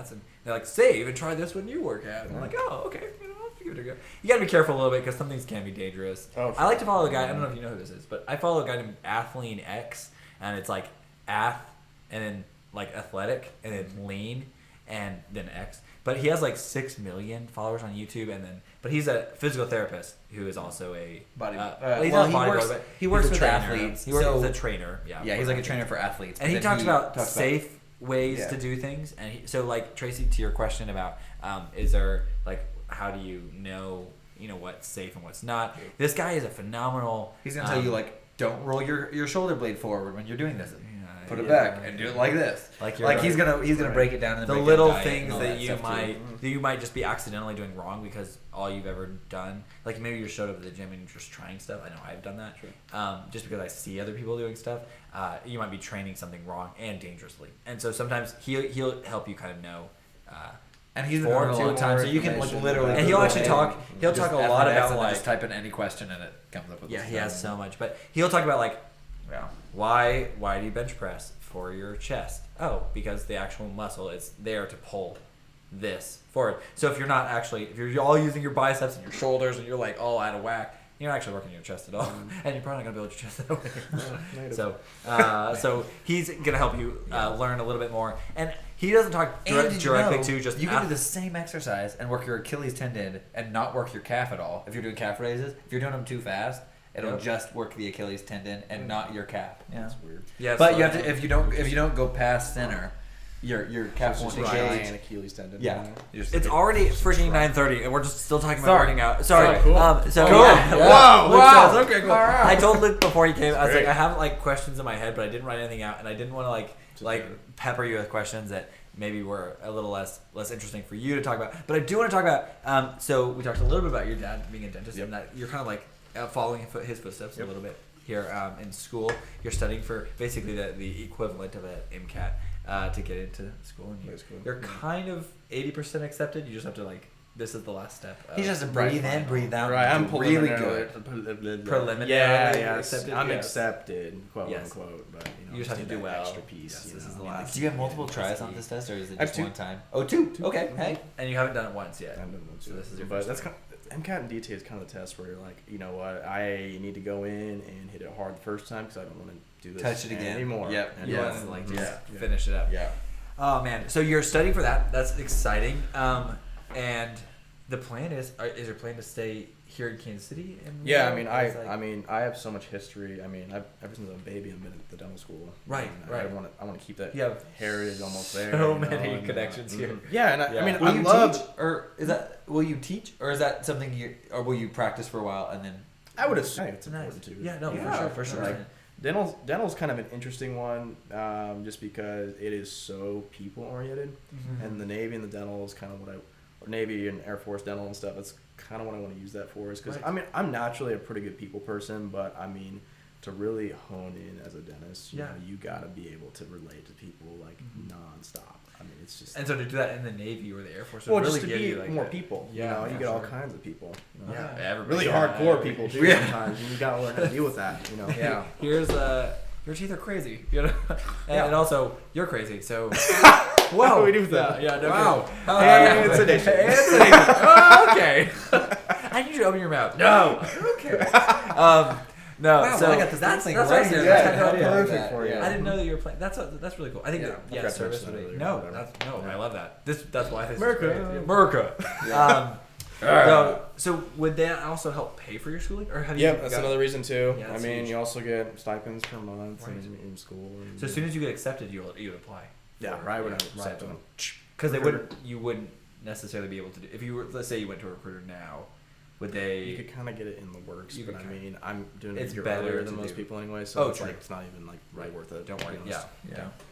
they're like, save and try this one you work at. And I'm like, oh, okay, I'll give it a go. You gotta be careful a little bit because some things can be dangerous. Oh, I like to follow a guy. I don't know if you know who this is, but I follow a guy named Athlean X, and it's like and then like athletic, and then lean, and then X. But he has like 6 million followers on YouTube, but he's a physical therapist who is also a he works with trainer. athletes. He works So- as a trainer. Yeah, he's like a trainer for athletes. And he But talks then about safe ways to do things. And so like Tracy, to your question about is there like how do you know what's safe and what's not? This guy is a phenomenal. He's gonna tell you like, don't roll your shoulder blade forward when you're doing this. Put it back and do it like this. He's gonna break it down in the little things that you might just be accidentally doing wrong because all you've ever done, like maybe you showed up at the gym and you're just trying stuff. I know I've done that. Just because I see other people doing stuff, you might be training something wrong and dangerously. And so sometimes he'll help you kind of know. And he's been doing it a long time, so you can like literally. And he'll actually talk. He'll talk a lot about like just type in any question and it comes up with. Yeah, he has so much, but he'll talk about like. Why do you bench press for your chest? Oh, because the actual muscle is there to pull this forward. So if you're all using your biceps and your shoulders and you're like all out of whack, you're not actually working your chest at all, and you're probably not gonna build your chest that way. So he's gonna help you learn a little bit more, and he doesn't talk directly to just. You can do the same exercise and work your Achilles tendon and not work your calf at all. If you're doing calf raises, if you're doing them too fast. It'll just work the Achilles tendon and not your calf. Yeah, that's weird. Yeah, but you have to if you don't go past center, your calf won't engage. An Achilles tendon. Yeah, it's already freaking 9:30, and we're just still talking about working out. Sorry. Cool. Wow. Okay, cool. Right. I told Luke before he came. I was like, I have like questions in my head, but I didn't write anything out, and I didn't want to like pepper you with questions that maybe were a little less interesting for you to talk about. But I do want to talk about. So we talked a little bit about your dad being a dentist, and that you're kind of like. Following his footsteps a little bit here in school. You're studying for basically the equivalent of an MCAT to get into school. And you're kind of 80% accepted. You just have to this is the last step. He just has to breathe in, breathe out. Right, I'm really good. Preliminary. Yeah, accepted. I'm accepted, quote unquote. But you just have to do well. Extra piece. Yes, this is the last. Do you have multiple tries on this test, or is it just 2. one time? Oh, 2. Okay. Mm-hmm. Hey. And you haven't done it once yet. I haven't done it once So yet. this is your but first that's time. MCAT and DT is kind of the test where you're like, you know what, I need to go in and hit it hard the first time because I don't want to do this Touch it again anymore. Yep. You want to Yeah. finish it up. Yeah. Oh man, so you're studying for that. That's exciting. And the plan is your plan to stay here in Kansas City? Yeah, I mean, I have so much history. I mean, ever since I was a baby, I've been at the dental school. Right. I want to keep that heritage almost there. So many connections here. Yeah, and I mean, will I you love. teach, or will you teach, or is that something or will you practice for a while and then? I would assume it's important Nice. too. Yeah, no, for sure. Like, dental's kind of an interesting one, just because it is so people oriented, and the Navy and the dental is kind of what Navy and Air Force dental and stuff. That's kind of what I want to use that for. Is because I mean, I'm naturally a pretty good people person, but I mean, to really hone in as a dentist, you know, you gotta be able to relate to people nonstop. I mean, it's just. And so to do that in the Navy or the Air Force, Well, really just to give be you more people. Yeah, you get all kinds of people. You know? Yeah, everybody. Really hardcore people too sometimes, and you gotta learn how to deal with that. You know. Yeah. Here's your teeth are crazy, you know, and also you're crazy. So. What do we do with that? Yeah. No, wow. And it's addition. Oh, okay. I need you to open your mouth. No. Okay. No. Wow, so I got this thing that's right awesome. here. Yeah, perfect for you. I didn't know that you were playing. That's really cool. I think service would be. No, I love that. That's why I think America. So would that also help pay for your schooling, or have you? Yeah, that's another reason too. Yeah, I mean, huge. you also get stipends per month in school. So as soon as you get accepted, you would apply. Yeah, right. When I accept them, because you wouldn't necessarily be able to do if you were. Let's say you went to a recruiter now. Would they? You could kind of get it in the works, but I mean, I'm doing it's it a year better earlier than to most do. people anyway, so it's true. like it's not even like right worth it. Don't worry. Yeah.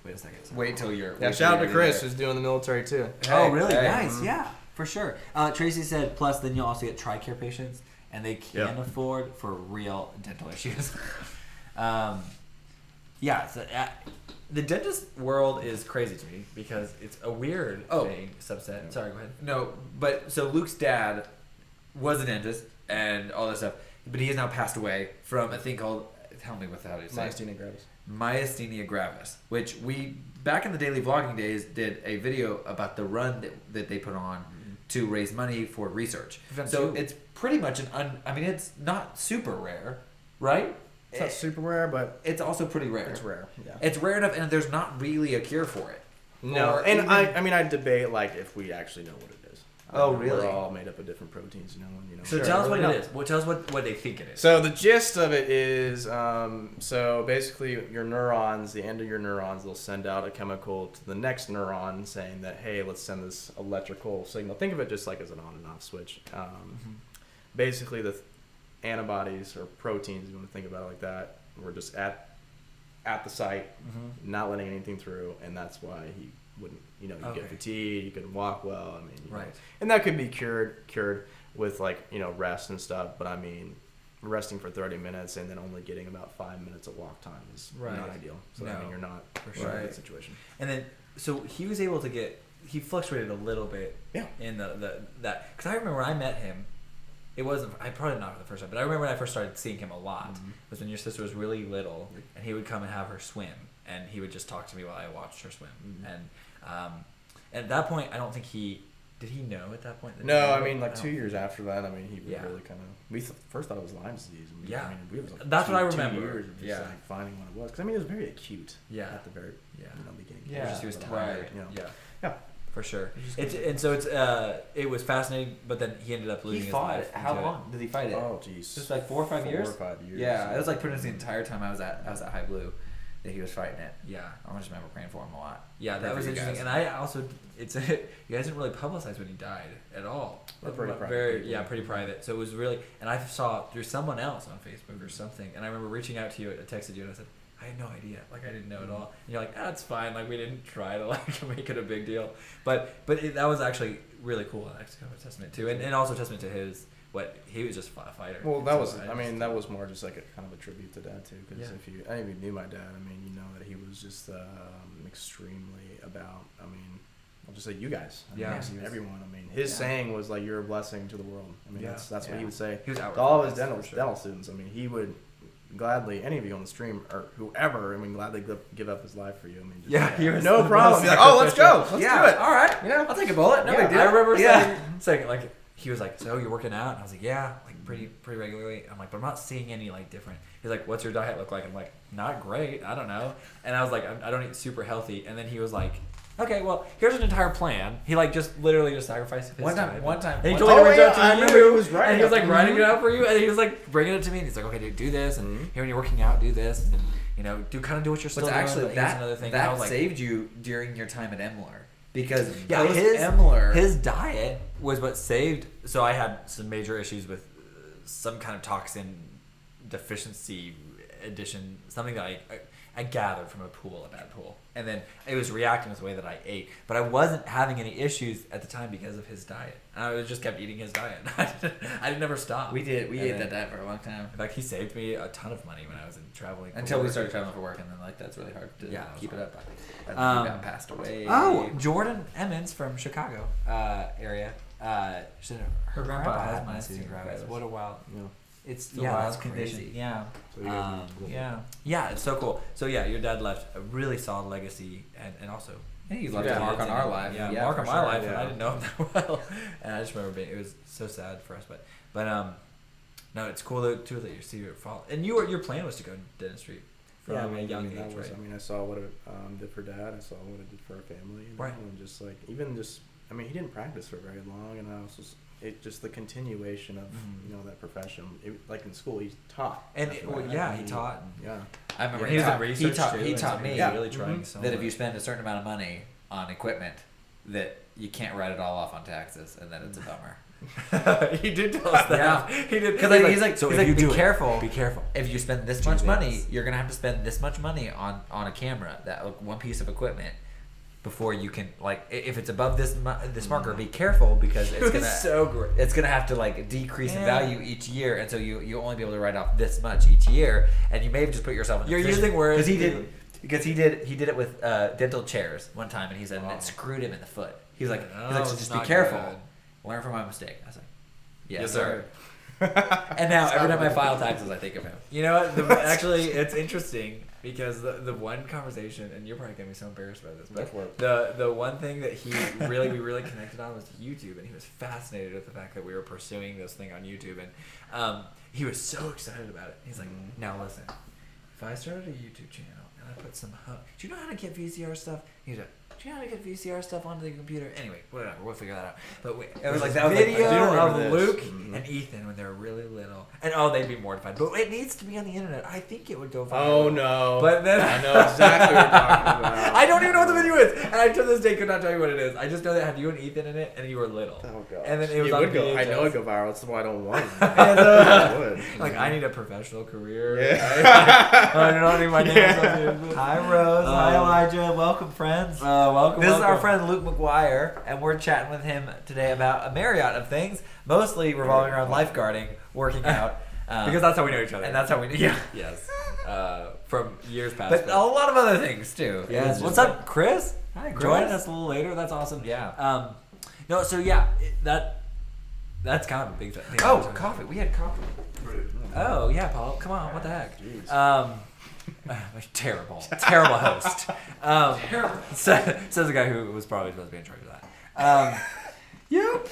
Wait a second. Wait till you're. Yeah, shout out to Chris who's doing the military too. Oh, really? Nice. Yeah, for sure. Tracy said, plus then you'll also get TRICARE patients, and they can afford for real dental issues. Yeah. So, the dentist world is crazy to me because it's a weird thing, subset. Sorry, go ahead. No, but so Luke's dad was a dentist and all this stuff. but he has now passed away from a thing called, tell me what the hell you say. Myasthenia gravis. Myasthenia gravis, which we, back in the daily vlogging days, did a video about the run that they put on to raise money for research. So it's pretty much it's not super rare, right? It's not super rare, but it's also pretty rare. it's rare. Yeah. It's rare enough, and there's not really a cure for it. No, Or and even- I debate like if we actually know what it is. Oh, really? We're all made up of different proteins, you know. And, you know. So Sure, tell us what really it is. Well, tell us what they think it is. So the gist of it is, so basically your neurons, the end of your neurons, they'll send out a chemical to the next neuron saying that, hey, let's send this electrical signal. Think of it just like as an on and off switch. Basically, the antibodies or proteins, if you want to think about it like that, were just at the site, not letting anything through, and that's why he wouldn't, you get fatigued, you couldn't walk well. I mean, Right. And that could be cured with like, rest and stuff, but I mean, resting for 30 minutes and then only getting about 5 minutes of walk time is not ideal. So I mean, you're not for in a sure. good situation. And then, so he was able to he fluctuated a little bit in that, because I remember when I met him, it wasn't, I probably not for the first time, but I remember when I first started seeing him a lot, was when your sister was really little, and he would come and have her swim, and he would just talk to me while I watched her swim. And at that point, I don't think did he know at that point? No, I mean, like 2 years after that, I mean, he was Yeah. really kind of, we first thought it was Lyme disease. And Yeah. I mean, we was like That's what I 2 remember. years of just like finding what it was. Because I mean, it was very acute at the very beginning. Yeah, It he was just tired. Yeah. For sure. It was fascinating, but then he ended up losing his life. How into long did he fight it? Oh, jeez. Just like 4 or 5 years? 4 or 5 years. Yeah, it was like pretty much the entire time I was at High Blue that he was fighting it. Yeah. I just remember praying for him a lot. Yeah, that Praying was for you interesting. guys. And I also, you guys didn't really publicize when he died at all. We're pretty private Very, people. yeah, pretty private. So it was really, and I saw through someone else on Facebook or something, and I remember reaching out to you, I texted you, and I said, I had no idea. Like, I didn't know at all. And you're like, it's fine. Like, we didn't try to, like, make it a big deal. But that was actually really cool. And that's kind of a testament, too. And also a testament to he was just a fighter. Well, that was, So that was more just like a kind of a tribute to Dad, too. Because Yeah. if any of you knew my dad, I mean, you know that he was just extremely about, I'll just say you guys. Everyone. I mean, his saying was like, "You're a blessing to the world." I mean, that's what he would say. He was to all of his dental students. I mean, he would gladly, any of you on the stream or whoever, gladly give up his life for you. I mean, just, he was no the problem. most He's like, "Oh, let's go. Let's do it." All right. I'll take a bullet. No big deal. I remember saying, like, he was like, so you're working out? And I was like, yeah, like pretty regularly. I'm like, but I'm not seeing any like different. He's like, what's your diet look like? I'm like, not great. I don't know. And I was like, I don't eat super healthy. And then he was like, okay, well, here's an entire plan. He like literally just sacrificed his time. One time. And he one told me to reach out to I you. remember he was writing and he was like it. writing it out for you. And he was like bringing it to me. And he's like, okay, dude, do this. And here when you're working out, do this. And do what you're still But doing. actually, But here's another thing. And I that was like, saved you during your time at Emler. Because yeah, his diet was what saved. So I had some major issues with some kind of toxin deficiency addition, something that I gathered from a bad pool, and then it was reacting with the way that I ate. But I wasn't having any issues at the time because of his diet. I just kept eating his diet. I never stopped. we ate that diet for a long time. Like, he saved me a ton of money when I was traveling. Until we started traveling for work, and then that's really hard to keep it up. He got passed away. Oh, Jordan Emmons from Chicago area. Her grandpa has myasthenia gravis. What a wild. Yeah. It's a wild that's condition. crazy. Yeah. So you guys know. Yeah, it's so cool. So yeah, your dad left a really solid legacy, and also He left a mark on our life. Yeah, Yeah, mark for on my sure, life, yeah. and I didn't know him that well. And I just remember it was so sad for us, but no, it's cool too that you see your fall. And your plan was to go to dentistry from a young age, that was, right? I saw what it did for Dad. I saw what it did for our family. Right. And just like, he didn't practice for very long, and I was just the continuation of that profession. Like in school, he taught. And That's what he taught. And Yeah. I remember he was in research he too, taught and me he was really trying so that if much. you spend a certain amount of money on equipment, that you can't write it all off on taxes, and that it's a bummer. He did tell us that. Yeah. He did. Because he's like, be careful. Be careful. If you spend this much money, you're gonna have to spend this much money on a camera, that one piece of equipment, before you can if it's above this marker, be careful because it's gonna so great. It's gonna have to decrease in value each year, and so you only be able to write off this much each year, and you may have just put yourself in. You're using words Because he did it with dental chairs one time, and he said it screwed him in the foot. He's like, so just be careful. Learn from my mistake. I was like, yes, sir. And now every time I file taxes, I think of him. You know what? Actually, it's interesting because the one conversation, and you're probably gonna be so embarrassed by this, but the one thing that we really connected on was YouTube, and he was fascinated with the fact that we were pursuing this thing on YouTube, and he was so excited about it. He's like, now listen, if I started a YouTube channel and I put some, do you know how to get VCR stuff? He's like, do you know how to get VCR stuff onto the computer? Anyway, whatever, we'll figure that out. But it was like that video of Luke and Ethan when they were really little, and they'd be mortified. But it needs to be on the internet. I think it would go viral. Oh no! But then I know exactly what you're talking about. I don't even know what the video is, and I to this day could not tell you what it is. I just know that it had you and Ethan in it, and you were little. Oh god! And then it was it on would go. VHS. I know it'd go viral. That's why I don't want it. And, It would. like I need a professional career. Yeah. I don't need my name. Yeah. Hi Rose. Hi Elijah. Welcome friends. Welcome. This is our friend Luke McGuire, and we're chatting with him today about a myriad of things, mostly revolving around lifeguarding, working out. Because that's how we know each other. And that's how we know. Yeah. Yes. From years past. But a lot of other things too. Yes. What's up, Chris? Hi, Chris. Joining us a little later. That's awesome. Yeah. No. So yeah, that's kind of a big thing. Oh, coffee. We had coffee. Oh yeah, Paul. Come on. What the heck? Jeez. Terrible host. Says the guy who was probably supposed to be in charge of that. Yep.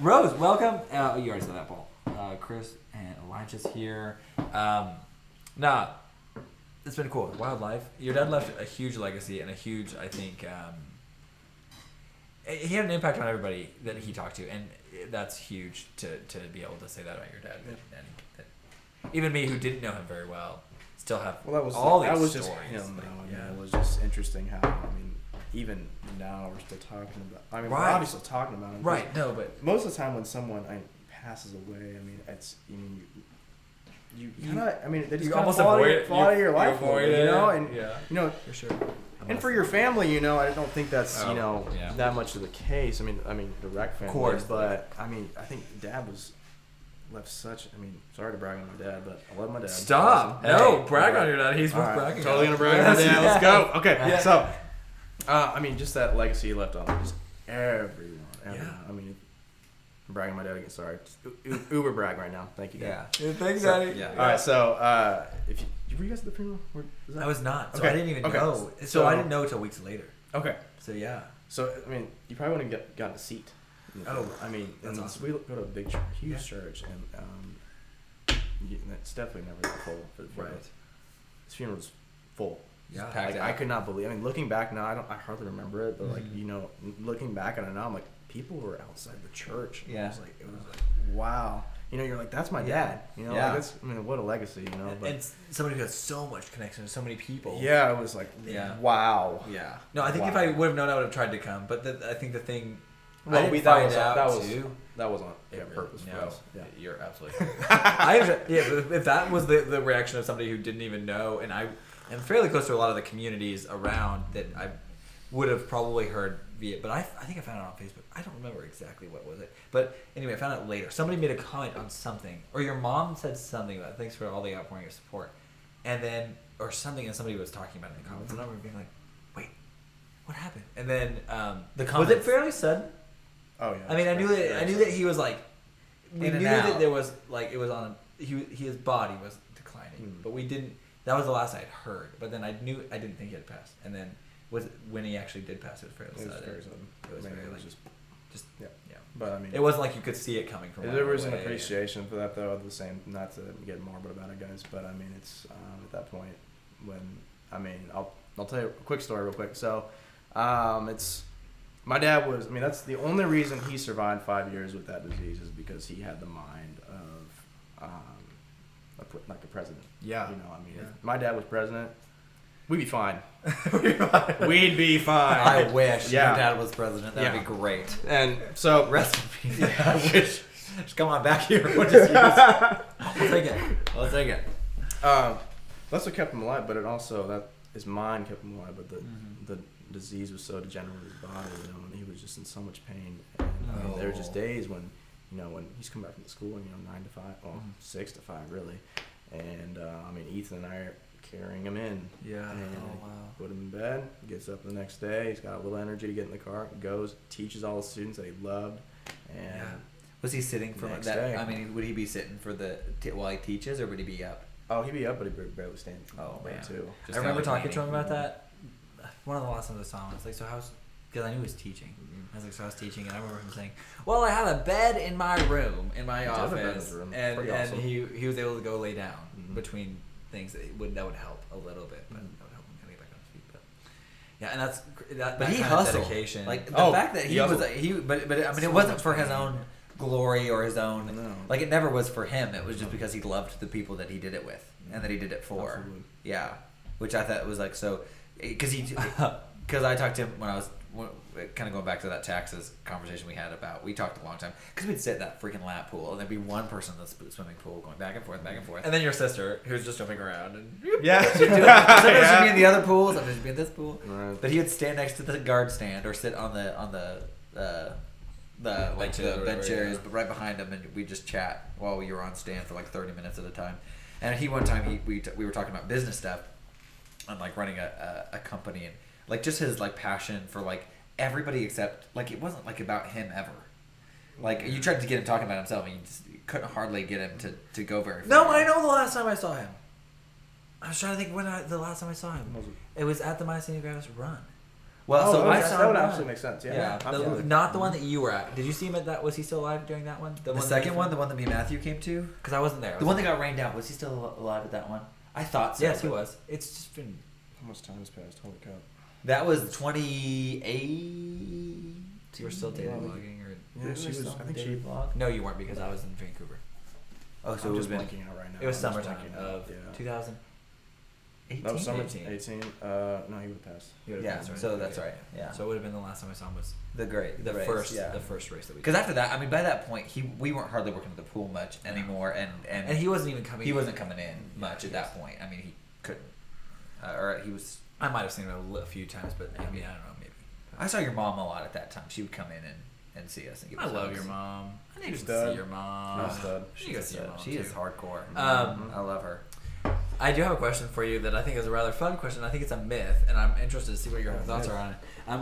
Rose, welcome. You already said that, Paul. Chris and Elijah's here. Nah, it's been cool. Wildlife. Your dad left a huge legacy and a huge, I think, he had an impact on everybody that he talked to, and that's huge to be able to say that about your dad. And even me, who didn't know him very well, still have all these stories. Just him. Like, It was just interesting how, I mean, even now we're still talking about. I mean, we're obviously still talking about him. Right. No, but most of the time when someone passes away, I mean, it's you kind of. I mean, they just almost fall avoid out of your life, avoid you know, it. and Yeah. you know, for sure. and for your family, you know, I don't think that's Yeah. that much of the case. I mean, the Wreck family, Of course, but I mean, I think Dad was left such. I mean, sorry to brag on my dad, but I love my dad. Stop! No, brag on your dad. He's worth bragging. Totally on. gonna brag on my dad. Let's go. Okay, Yeah. so I mean, just that legacy he left on just everyone. Yeah. I mean, I'm bragging on my dad again. Sorry, Uber brag right now. Thank you, Dad. Yeah. Thanks, So, Daddy. yeah. All right. So, were you guys at the funeral? I was not. So Okay. I didn't even Okay. know. So So- I didn't know until weeks later. Okay. So yeah. So I mean, you probably wouldn't have gotten a seat. Oh, I mean, that's and awesome. we go to a big, huge Yeah. church, and it's definitely never that full. Right. This funeral was full. Yeah. Like, I could not believe. I mean, looking back now, I hardly remember it, but like looking back on it now, I'm like, people were outside the church. Yeah. It was like wow. You know, you're like, that's my dad. You know, Yeah. like that's, I mean, what a legacy. You know, but And somebody who has so much connection to so many people. yeah, it was like, Yeah. wow. Yeah. No, I think if Wow. I would have known, I would have tried to come. But I think the thing. Well, I didn't that find was out too. that was on purpose for No, us. Yeah. you're absolutely. I if that was the reaction of somebody who didn't even know, and I am fairly close to a lot of the communities around that I would have probably heard via, but I think I found it on Facebook. I don't remember exactly what was it, but anyway, I found out later. Somebody made a comment on something, or your mom said something about thanks for all the outpouring of support, and then or something, and somebody was talking about it in the comments, and I remember being like, wait, what happened? And then The was comments. it fairly sudden? Oh yeah. I mean, I knew that he was like, we In and knew out. that there was like it was on his body was declining, but we didn't. That was the last I'd heard. But then I didn't think he had passed. And then when he actually did pass, it was fairly It was sudden. very sudden. It was I mean, very it was like, just yeah. But I mean, It wasn't like you could see it coming from. there was away. an appreciation for that though. At the same, not to get morbid about it, guys, but I mean, it's at that point when I mean, I'll tell you a quick story real quick. So, it's my dad was. I mean, that's the only reason he survived 5 years with that disease is because he had the mind of like a president. Yeah. You know, I mean, Yeah. if my dad was president, we'd be fine. We'd be fine. I wish Yeah. your dad was president. That'd Yeah. be great. And so Rest in peace. I wish. Just come on back here. We'll just use. We'll take it. We'll take it. That's what kept him alive, but it also that his mind kept him alive. But the disease was so degenerate in his body, you know, and he was just in so much pain. And I mean, there were just days when, you know, when he's come back from school, and 9 to 5, well, 6 to 5 really, and I mean, Ethan and I are carrying him in. Yeah. And Oh, wow. put him in bed. Gets up the next day. He's got a little energy to get in the car. Goes, teaches all the students that he loved, and. Yeah. Was he sitting for Next that? day. I mean, would he be sitting for while he teaches, or would he be up? Oh, he'd be up, but he'd barely stand. Oh man, too. Just I remember kinda talking to him leaning. about that. One of the last times I saw him, I was like, so how's... Because I knew he was teaching. I was like, so I was teaching, and I remember him saying, well, I have a bed in my room, in my does have a bed in office, his room. and, Pretty and awesome. he was able to go lay down Mhm. between things that would help a little bit, but that would help him kind of get back on his feet. But yeah, and that But he kind of hustled. dedication. Like the Oh, fact that he he was hustled. but I mean, So it wasn't much for his pain. own glory or his own. No. Like it never was for him. It was just because he loved the people that he did it with and that he did it for. Absolutely. Yeah, which I thought was like so because I talked to him when I was kind of going back to that taxes conversation we had about. We talked a long time because we'd sit in that freaking lap pool and there'd be one person in the swimming pool going back and forth, and then your sister, who's just jumping around, and Yeah. Sometimes she'd be in the other pool, sometimes she'd be in this pool. Right. But he would stand next to the guard stand or sit on the Benches or whatever, bench areas, yeah. but right behind him, and we just chat while we were on stand for like 30 minutes at a time. And he one time we were talking about business stuff and like running a company and like just his like passion for like everybody except like it wasn't like about him ever. Like you tried to get him talking about himself and you couldn't hardly get him to go very far. No, I know the last time I saw him. I was trying to think the last time I saw him. It was at the Mycenaean Gravis run. Well, so I that saw would him run. absolutely make sense. Yeah, Yeah, absolutely. not the one that you were at. Did you see him at that? Was he still alive during that one? The second one, the one that me and Matthew came to, Because I wasn't there. the one that got rained out. Was he still alive at that one? I thought so. Yes, he but- was. It's just been. How much time has passed? Holy cow. That was 28. You were still daily vlogging, or Yeah, she was. I think she. vlog. no, you weren't because I was in Vancouver. Oh, so I'm it just was been. blanking out right now. It was I'm just summertime blanking of out. Yeah. 2018. That was summer 18. 18. No, he would pass. You would've Yeah, been, so that's right. Yeah. So it would have been the last time I saw him was the the race, first yeah. the first race that we. Because after that, I mean, by that point, we weren't hardly working at the pool much anymore, and he wasn't even coming. he in. wasn't coming in much at that point. I mean, he couldn't, or he was. I might have seen him a few times, but I mean, I don't know, maybe. I saw your mom a lot at that time. She would come in and see us and give I us love hugs. your mom. I need to She's see stud. your mom. She's stud. You go see your mom. She is too. hardcore. Um, I love her. I do have a question for you that I think is a rather fun question. I think it's a myth, and I'm interested to see what your thoughts are on it.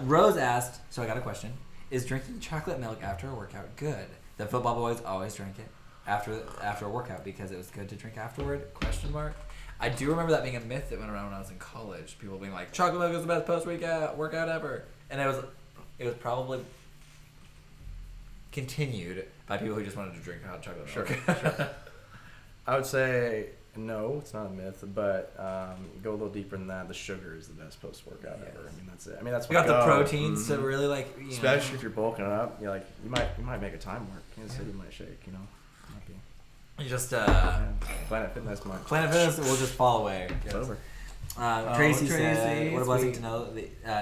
Rose asked, so I got a question. Is drinking chocolate milk after a workout good? The football boys always drink it after a workout because it was good to drink afterward? ? I do remember that being a myth that went around when I was in college. People being like, chocolate milk is the best post-workout ever. And it was probably continued by people who just wanted to drink hot chocolate milk. I would say no, it's not a myth, but go a little deeper than that. The sugar is the best post-workout ever. I mean, that's it. I mean, that's You got the go. proteins to Mhm. really like, Especially if you're bulking it up, you're like you might make a time work. Kansas City might shake, you know. Might be. you just Yeah. Planet Fitness might. Planet Fitness will just fall away. It's over. Tracy Tracy, said, "What a blessing sweet. to know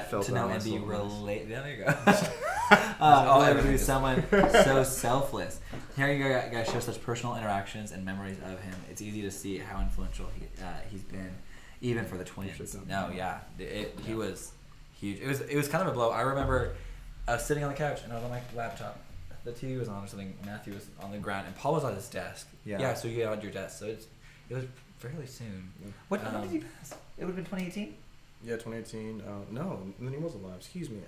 Felt to that know on and my be soul. related." Yeah, there you go. All Glad to everything be is- someone so selfless. Hearing you guys share such personal interactions and memories of him, it's easy to see how influential he's been, even for the twins. No, yeah, he was huge. It was kind of a blow. I remember I was sitting on the couch and I was on my laptop. The TV was on or something. Matthew was on the ground and Paul was on his desk. Yeah. So you had your desk. So it was fairly soon. When did he pass? It would have been 2018. Yeah, 2018. No, then he was alive. Excuse me.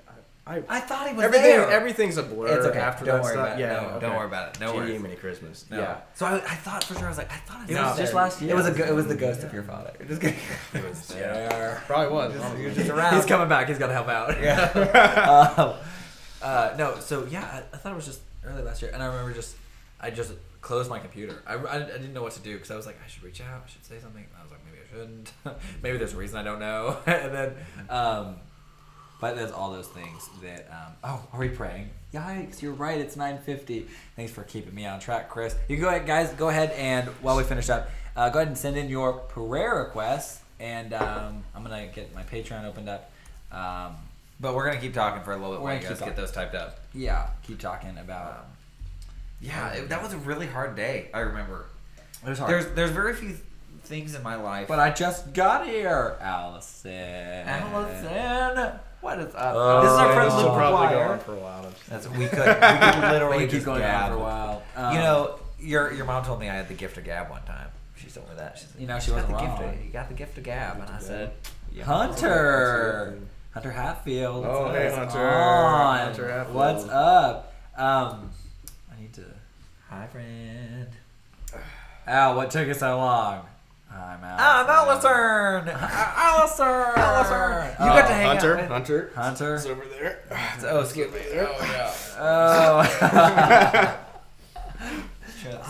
I thought he was there. Everything's a blur. It's okay. After Don't that worry stuff. about it. Yeah, No, okay. don't worry about it. No Gee, worries. mini Christmas. No. Yeah. So I thought for sure. I was like, I thought It was just last year. It was the ghost of your father. Just kidding. It was there. Probably was. He was just around. He's coming back. He's got to help out. Yeah. No, so yeah, I thought it was just early last year, and I remember I just closed my computer. I didn't know what to do because I was like, I should reach out, I should say something. I was like, maybe I shouldn't. Maybe there's a reason I don't know. And then, but there's all those things that. Oh, are we praying? Yikes! You're right. It's 9:50. Thanks for keeping me on track, Chris. You can go ahead, guys. Go ahead and while we finish up, go ahead and send in your prayer requests, and I'm gonna get my Patreon opened up. But we're gonna keep talking for a little bit We're while you gonna guys keep get those typed up. Yeah, keep talking about. That was a really hard day. I remember. It was hard. There's very few things in my life. But I just got here, Allison. What is up? This is our friend This Luke will probably go McGuire. on for a while. That's we could literally We keep just going gab on for a while. You know, your mom told me I had the gift of gab one time. She told me that. She said, You know, she "You got wasn't the gift wrong. of, you got the gift of gab, and I said, yeah. Hunter Hatfield. Oh, what's hey, Hunter. on? Hunter Hatfield. What's up? I need to Hi, friend. Al, what took you so long? I'm Al. Allison. Allison. You got to hang Hunter. out with Hunter. Hunter. It's over there. Oh, excuse me.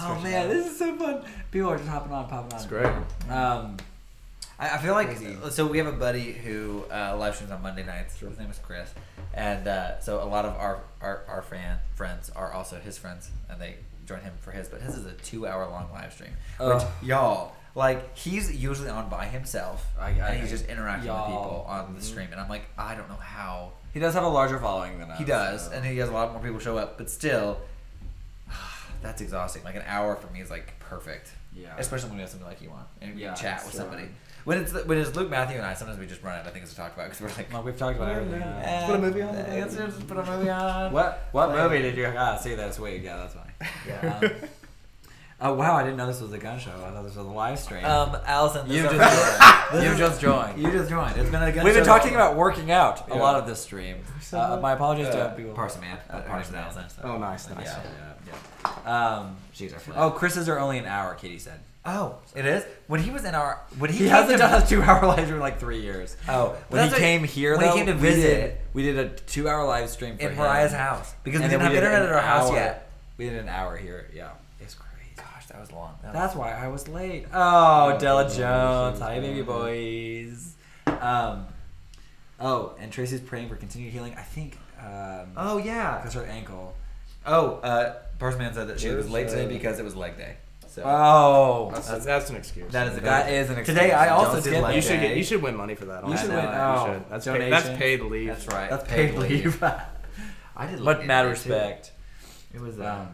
Oh man, this is so fun. People are just hopping on, popping on. It's great. I feel like Crazy. so we have a buddy who live streams on Monday nights. His name is Chris, and so a lot of our friends are also his friends, and they join him for his. But his is a 2-hour long live stream, which y'all like. He's usually on by himself, and he's just interacting with people on the stream. And I'm like, I don't know how He does have a larger following than us. he does, so. and he has a lot more people show up. But still, that's exhausting. Like an hour for me is like perfect. Yeah. Especially when you have something like you on and you Yeah, can chat that's with true. somebody. When it's Luke, Matthew, and I, sometimes we just run out of things to talk about because we're like, Well, we've talked about everything. let's put a movie on. Let's just put a movie on. What movie did you see this week? Yeah, that's funny. Yeah. Oh wow, I didn't know this was a gun show. I thought this was a live stream. Allison, You this just is- you just joined. You just joined. It's been a gun We've been show. talking about working out a Yeah. lot of this stream. My apologies to people. Parson Man. Parson Man. Allison. Oh, nice. Yeah. She's our friend. Oh, Chris's are only an hour. Katie said. Oh, it is. When he was in our, when He came hasn't to- done a 2-hour live stream in like 3 years. Oh, When he that's came here, when he though, came to visit we did a 2-hour live stream for in him. Mariah's house because we And didn't then have internet did at our an house hour. yet. We did an hour here. Yeah, it's crazy. Gosh, that was long. That's why I was late. Oh, Della Jones. Hi, baby boys. Oh, and Tracy's praying for continued healing. I think. Oh yeah. Because her ankle. Oh, Parson Man said that she was Where's, late today because it was leg day. So Oh, That's an excuse. that is a that is an excuse. Today I also Don't did skip leg it. You should day. you should win money for that. You should honestly. win. Oh, You should. That's donation. paid leave. That's right. That's paid leave. I did. But leg mad day, too. respect. It was. Um,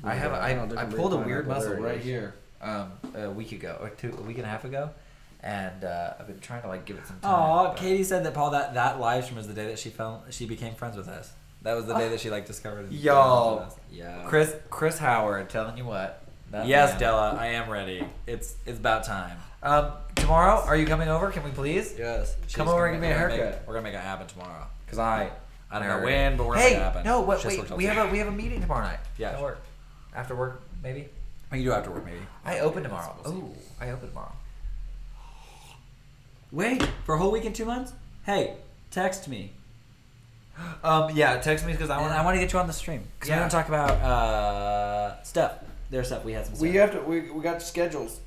I have. I different pulled a breed weird pineapple. muscle There it right is. here. A week ago or a week and a half ago, and I've been trying to like give it some time. Aw, but- Katie said that Paul that live stream was the day that she became friends with us. That was the day that she like discovered. Yo. Yeah. Chris Howard, telling you what. that Yes, man. Della, I am ready. It's about time. Tomorrow, are you coming over? Can we please? Yes. Come over and give me a haircut. We're gonna make it happen tomorrow. Cause I I don't know Nerd. when, but we're gonna make it Hey, happen. no, what? Just Wait, work till we have a meeting tomorrow night. Yeah. At work. After work, maybe. You do after work, maybe. I open tomorrow. We'll see. Oh, I open tomorrow. Wait, for a whole week and 2 months? Hey, text me. Yeah, text me because I I want to get you on the stream because we Yeah. want to talk about stuff. There's stuff we had some. Stuff. We got schedules.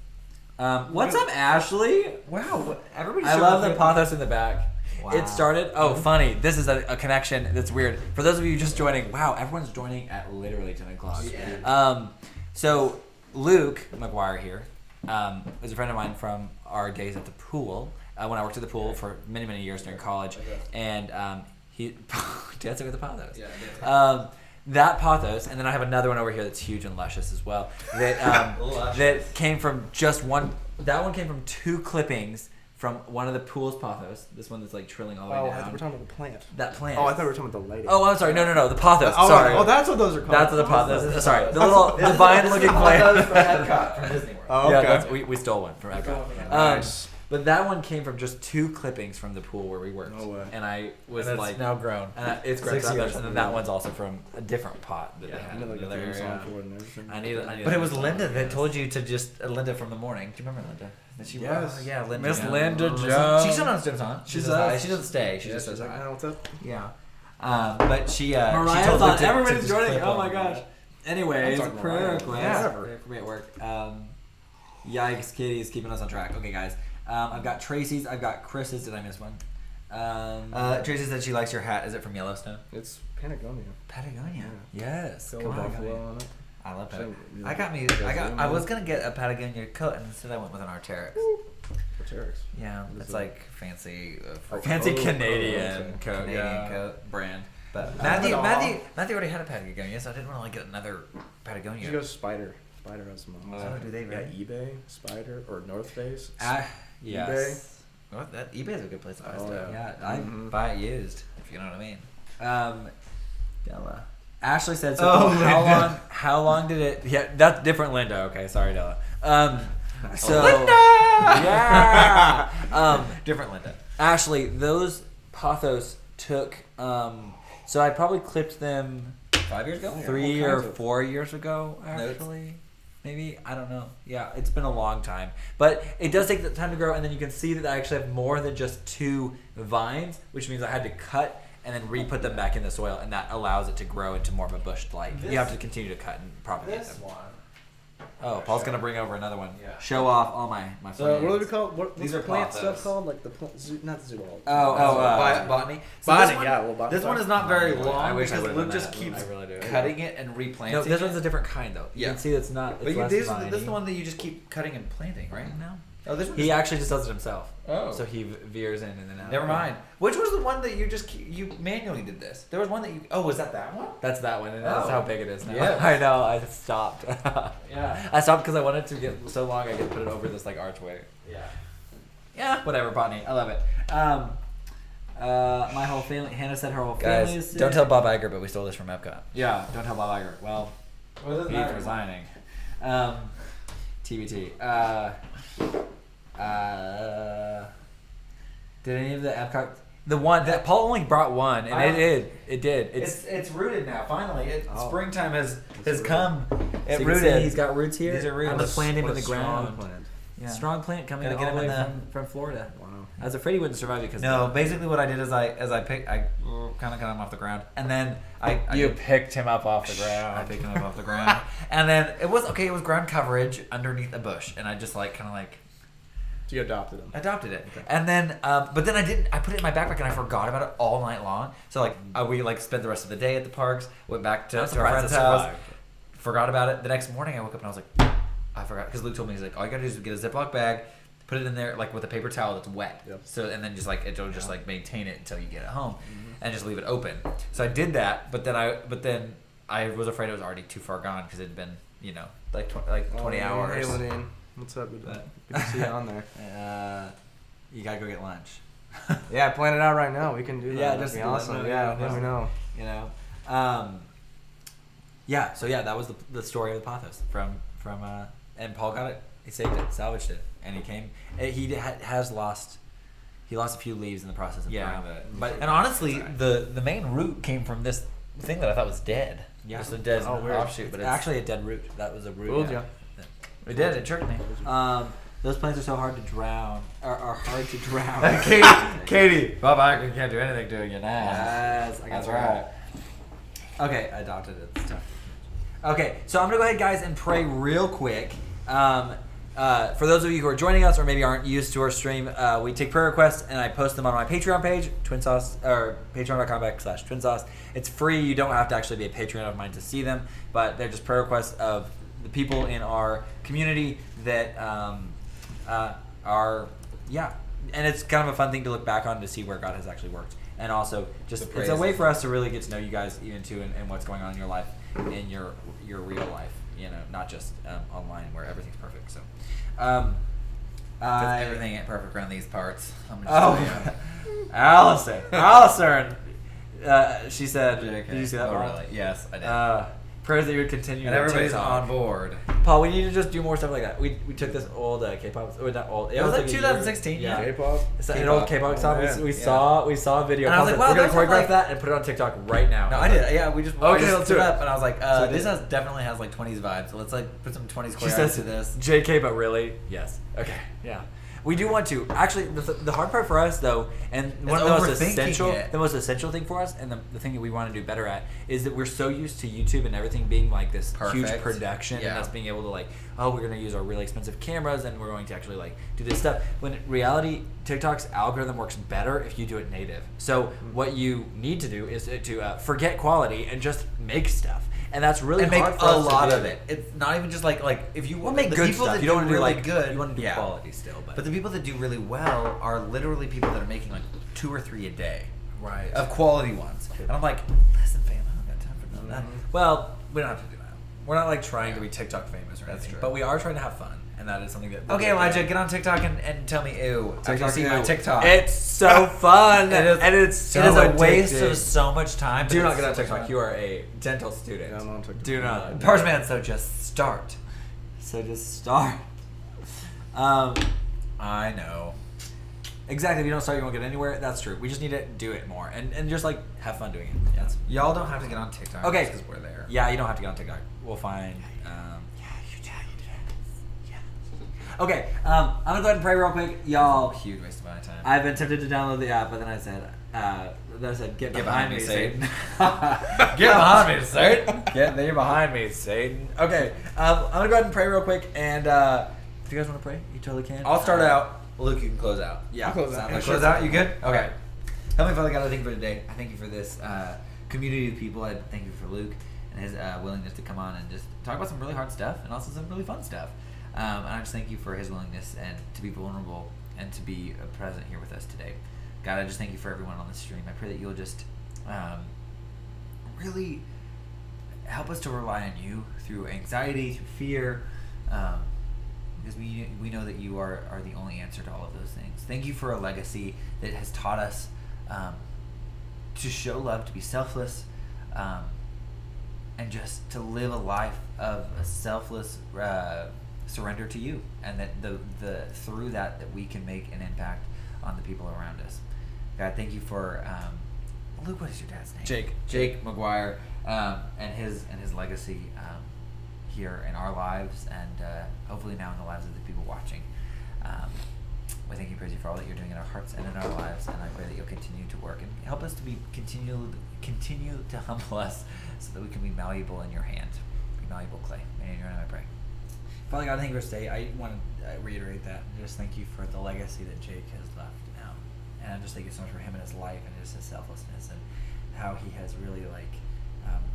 What's up, Ashley? Wow, everybody. I love the pathos in the back. Wow. It started. Oh, funny. This is a connection that's weird. For those of you just joining, wow, everyone's joining at literally 10 o'clock. Yeah. So Luke McGuire here is a friend of mine from our days at the pool. When I worked at the pool for many, many years during college, and he dancing with the pathos. Yeah, that pathos, and then I have another one over here that's huge and luscious as well. That that came from just one. That one came from 2 clippings from one of the pool's pathos. This one that's like trilling all the way Oh, I down. thought we were talking about the plant. That plant. Oh, I thought we were talking about the lady. Oh, I'm sorry. No. The pathos. Oh, sorry. Oh, that's what those are called. That's the pathos. Sorry. The little divine-looking Pathos plant. from Epcot from Disney World. Oh, Yeah, okay. that's, we stole one from Epcot. Nice. But that one came from just 2 clippings from the pool where we worked. No way. And I was And it's like, now grown. it's great. 6 years. And then that one's also from a different pot that Yeah, they had You know, in like the a other theme area. song for it and everything. I need But a it was song. Linda that told you to just Linda from the morning. Do you remember Linda? That she Yes. yeah, Linda. Miss yeah. Linda She Jones. sometimes jumps on. She She does. does. She doesn't stay. She Yeah, just she's says like, hi. "Hi, what's up?" Yeah. But she Mariah's told on. Luke to Everybody's just joining. clip Oh on. my gosh. Anyways, I'm talking prayer Mariah. request. Yeah. Whatever. For me at work. Yikes, Kitty is keeping us on track. Okay, guys. I've got Tracy's. I've got Chris's. Did I miss one? Tracy said she likes your hat. Is it from Yellowstone? It's Patagonia. Patagonia. Yeah. Yes. Got a Come little on. buffalo on it. I love Same- Patagonia. I was gonna get a Patagonia coat, and instead I went with an Arc'teryx. Arc'teryx. Yeah, What is it's it? like fancy. Fancy Oh, Canadian okay. coat. Canadian yeah. coat. Brand. But I Matthew don't already had a Patagonia, so I didn't want to like get another You Patagonia. should go Spider. Spider has some. Oh, do they Yeah, really? eBay, Spider, or North Face. Yes. Well, that eBay is a good place to buy Oh, stuff. Yeah. I Mhm. Buy it used, if you know what I mean. Della. Ashley said so. Oh, How long did it? Yeah, that's different, Linda. Okay, sorry, Della. So Linda! yeah. Different Linda. Ashley, those pathos took. So I probably clipped them 5 years ago? 3 or 4 years ago, actually. Maybe, I don't know. Yeah, it's been a long time. But it does take the time to grow, and then you can see that I actually have more than just 2 vines, which means I had to cut and then re-put them back in the soil, and that allows it to grow into more of a bush-like. You have to continue to cut and propagate them. one. Oh, Paul's going to bring over another one. Yeah. Show off all my So plants. what do we call what's These the are plant pothos. stuff called? Like the not zoology. Botany. So Botany, this one, yeah, well, botany. This one is not very long I wish I because would've Luke done just that. keeps I really do. cutting it and replanting No, this it. one's a different kind, though. You Yeah. can see it's not. It's But less this viney. is the one that you just keep cutting and planting, right? No. Oh, this one. He actually just does it himself. Oh. So he veers in and then out. Never mind. Which was the one that you manually did this? There was one that you. Oh, was that one? That's that one, and that's Oh. how big it is now. Yes. I know. I stopped. Yeah. I stopped because I wanted to get so long I could put it over this like archway. Yeah. Yeah. Whatever, botany. I love it. My whole family. Hannah said her whole family is Guys, sick. don't tell Bob Iger, but we stole this from Epcot. Yeah. Don't tell Bob Iger. Well, he's resigning. TBT. Did any of the Epcot? The one that Paul only brought one, and it did. It's rooted now. Finally, Oh. springtime has come. So It you can rooted. see he's got roots here. These are roots. I'm gonna plant him What in a the strong ground. Plant. Yeah. Strong plant coming Gotta all get the him way in from Florida. Wow. I was afraid he wouldn't survive because No, basically what I did is I kind of got him off the ground, and then I picked him up off the I picked him up off the ground, and then it was okay. It was ground coverage underneath a bush, and I just kind of So you adopted him. adopted it. And then, but then I put it in my backpack and I forgot about it all night long. So we spent the rest of the day at the parks, went back to our friend's house, forgot about it. The next morning I woke up and I was like, I forgot, because Luke told me, he's like, all you gotta do is get a Ziploc bag, put it in there with a paper towel that's wet. Yep. So, and then it'll just maintain it until you get it home, and just leave it open. So I did that, but then I was afraid it was already too far gone because it had been 20 hours. Hey, Lenine. What's up? Good to see you on there. You gotta go get lunch. Yeah, plan it out right now. We can do that. Yeah, That'd just be let me awesome. know. Yeah, Yeah, let me know. You know. So that was the story of the pothos from and Paul got it. He saved it, salvaged it, and he came. He has lost. He lost a few leaves in the process of growing it. But And honestly, the main root came from this thing that I thought was dead. yeah, Just a dead weird. offshoot, but it's actually a dead root. That was a root. Fooled ya. it did. It tricked me. Those plants are so hard to drown. Are hard to drown. Katie, Bob Iger can't do anything to you now. Yes, I got That's it right. Okay, I adopted it. It's tough. Okay, so I'm gonna go ahead, guys, and pray real quick. For those of you who are joining us or maybe aren't used to our stream, we take prayer requests and I post them on my Patreon page, TwinSauce, or patreon.com/TwinSauce. It's free. You don't have to actually be a Patreon of mine to see them, but they're just prayer requests of the people in our community that are, and it's kind of a fun thing to look back on to see where God has actually worked. And also, just it's a way for us to really get to know you guys even too, and what's going on in your life, in your real life. Not just online where everything's perfect. So, Everything ain't perfect around these parts. I'm just Oh, Allison, she said. JK. Did you see that? Oh, Paul? really? Yes, I did. Prayers that you would continue. And to everybody's TikTok. on board. Paul, we need to just do more stuff like that. We took this old K-pop, or not old. It was like like a year- 2016, yeah. K-pop. It's an K-pop. old K-pop song. Oh, man. We Yeah. saw a video. And I was Paul like, said, wow, we're gonna there's choreograph like- that and put it on TikTok right now. No, I did. Yeah, we just Okay, I let's just do stood it. up and I was like, So this did- definitely has 20s vibes. So let's put some 20s She choreography says to this. JK, but really? Yes. Okay. Yeah. We do want to. Actually, the hard part for us, though, and one of the most overthinking it. essential thing for us, and the thing that we want to do better at, is that we're so used to YouTube and everything being like this huge Perfect. production, Yeah. and us being able to we're going to use our really expensive cameras, and we're going to actually do this stuff. When in reality, TikTok's algorithm works better if you do it native. So what you need to do is to forget quality and just make stuff. And that's really And make hard for a us to lot do. of it. It's not even just like if you We'll make the good people stuff. that You don't do want to do really good. You want to do yeah. quality still, But the people that do really well are literally people that are making 2 or 3 a day right. of quality ones. And I'm like, listen, fam, I don't got time for none of that. Well, we don't have to do that. We're not trying to be TikTok famous or That's anything, true. but we are trying to have fun, and that is something that. Okay, Elijah, get on TikTok and tell me ew. After you see my TikTok. It's so fun, It is- and it's so it is a waste addicting. of so much time. but Do not it's get on so TikTok. fun. You are a dental student. Yeah, I'm on TikTok. Do not. Parse man, so just start. So just start. I know. Exactly. If you don't start, you won't get anywhere. That's true. We just need to do it more and just like have fun doing it. That's, Y'all don't have to get on TikTok. okay. Because we're there. Yeah, you don't have to get on TikTok. We'll find. Okay, I'm gonna go ahead and pray real quick, y'all. Huge waste of my time. I've been tempted to download the app, but then I said, "Get behind me, Satan." Get behind me, Satan. Get thee behind me, Satan. Okay, I'm gonna go ahead and pray real quick, and if you guys want to pray, you totally can. I'll start out. Luke, you can close out. Yeah, I'll close out. sounds Close out. You good? Okay. Heavenly Father God, I thank you for today. I thank you for this community of people. I thank you for Luke and his willingness to come on and just talk about some really hard stuff and also some really fun stuff. And I just thank you for his willingness and to be vulnerable and to be present here with us today. God, I just thank you for everyone on the stream. I pray that you'll just really help us to rely on you through anxiety, through fear, because we know that you are the only answer to all of those things. Thank you for a legacy that has taught us to show love, to be selfless, and just to live a life of a selfless surrender to you, and that the through that we can make an impact on the people around us. God, thank you for Luke. What is your dad's name? Jake McGuire, and his legacy here in our lives, and hopefully now in the lives of the people watching. We thank you, praise you for all that you're doing in our hearts and in our lives, and I pray that you'll continue to work and help us to be continue to humble us so that we can be malleable in your hand, be malleable clay. In your name I pray. Father God, thank you for today. I want to reiterate that and just thank you for the legacy that Jake has left. And I just thank you so much for him and his life and just his selflessness and how he has really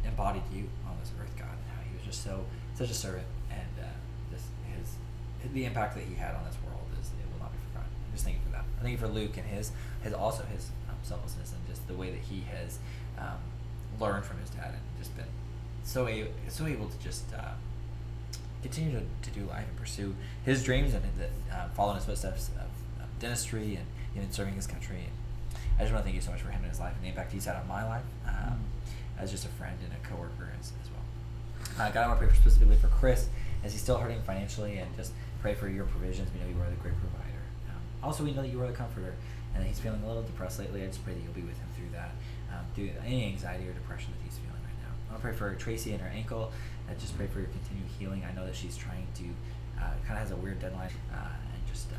embodied you on this earth, God. And how he was just such a servant, and just the impact that he had on this world it will not be forgotten. I just thank you for that. I thank you for Luke and his selflessness and just the way that he has learned from his dad and just been so able to just continue to do life and pursue his dreams and follow in his footsteps of dentistry and even serving his country. And I just want to thank you so much for him and his life and the impact he's had on my life as just a friend and a coworker as well. God, I want to pray specifically for Chris as he's still hurting financially, and just pray for your provisions. We know you are the great provider. Also, we know that you are the comforter, and that he's feeling a little depressed lately. I just pray that you'll be with him through that, through any anxiety or depression that he's feeling right now. I want to pray for Tracy and her ankle. I just pray for your continued healing. I know that she's trying to, kind of has a weird deadline, and I just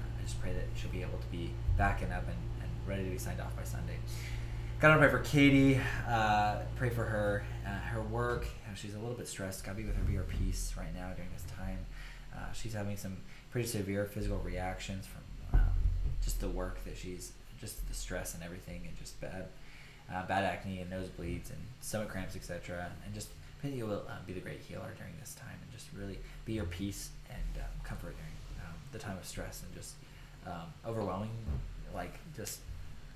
pray that she'll be able to be back and up and ready to be signed off by Sunday. God, I pray for Katie. Pray for her, her work. She's a little bit stressed. God, be with her, be her peace right now during this time. She's having some pretty severe physical reactions from just the work that just the stress and everything, and just bad acne and nosebleeds and stomach cramps, etc. And just pray that you will be the great healer during this time, and just really be your peace and comfort during the time of stress and just overwhelming, just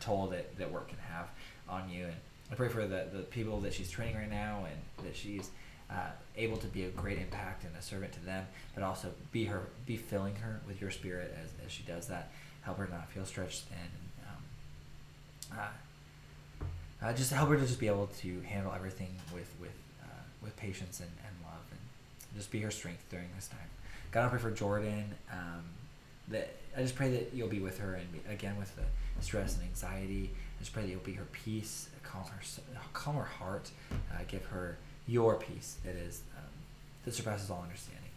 toll that work can have on you. And I pray for the people that she's training right now, and that she's able to be a great impact and a servant to them, but also be filling her with your spirit as she does that. Help her not feel stretched, and just help her to just be able to handle everything with patience and love, and just be her strength during this time. God, I pray for Jordan. That I just pray that you'll be with her, and again with the stress and anxiety. I just pray that you'll be her peace, calm her heart, give her your peace that surpasses all understanding.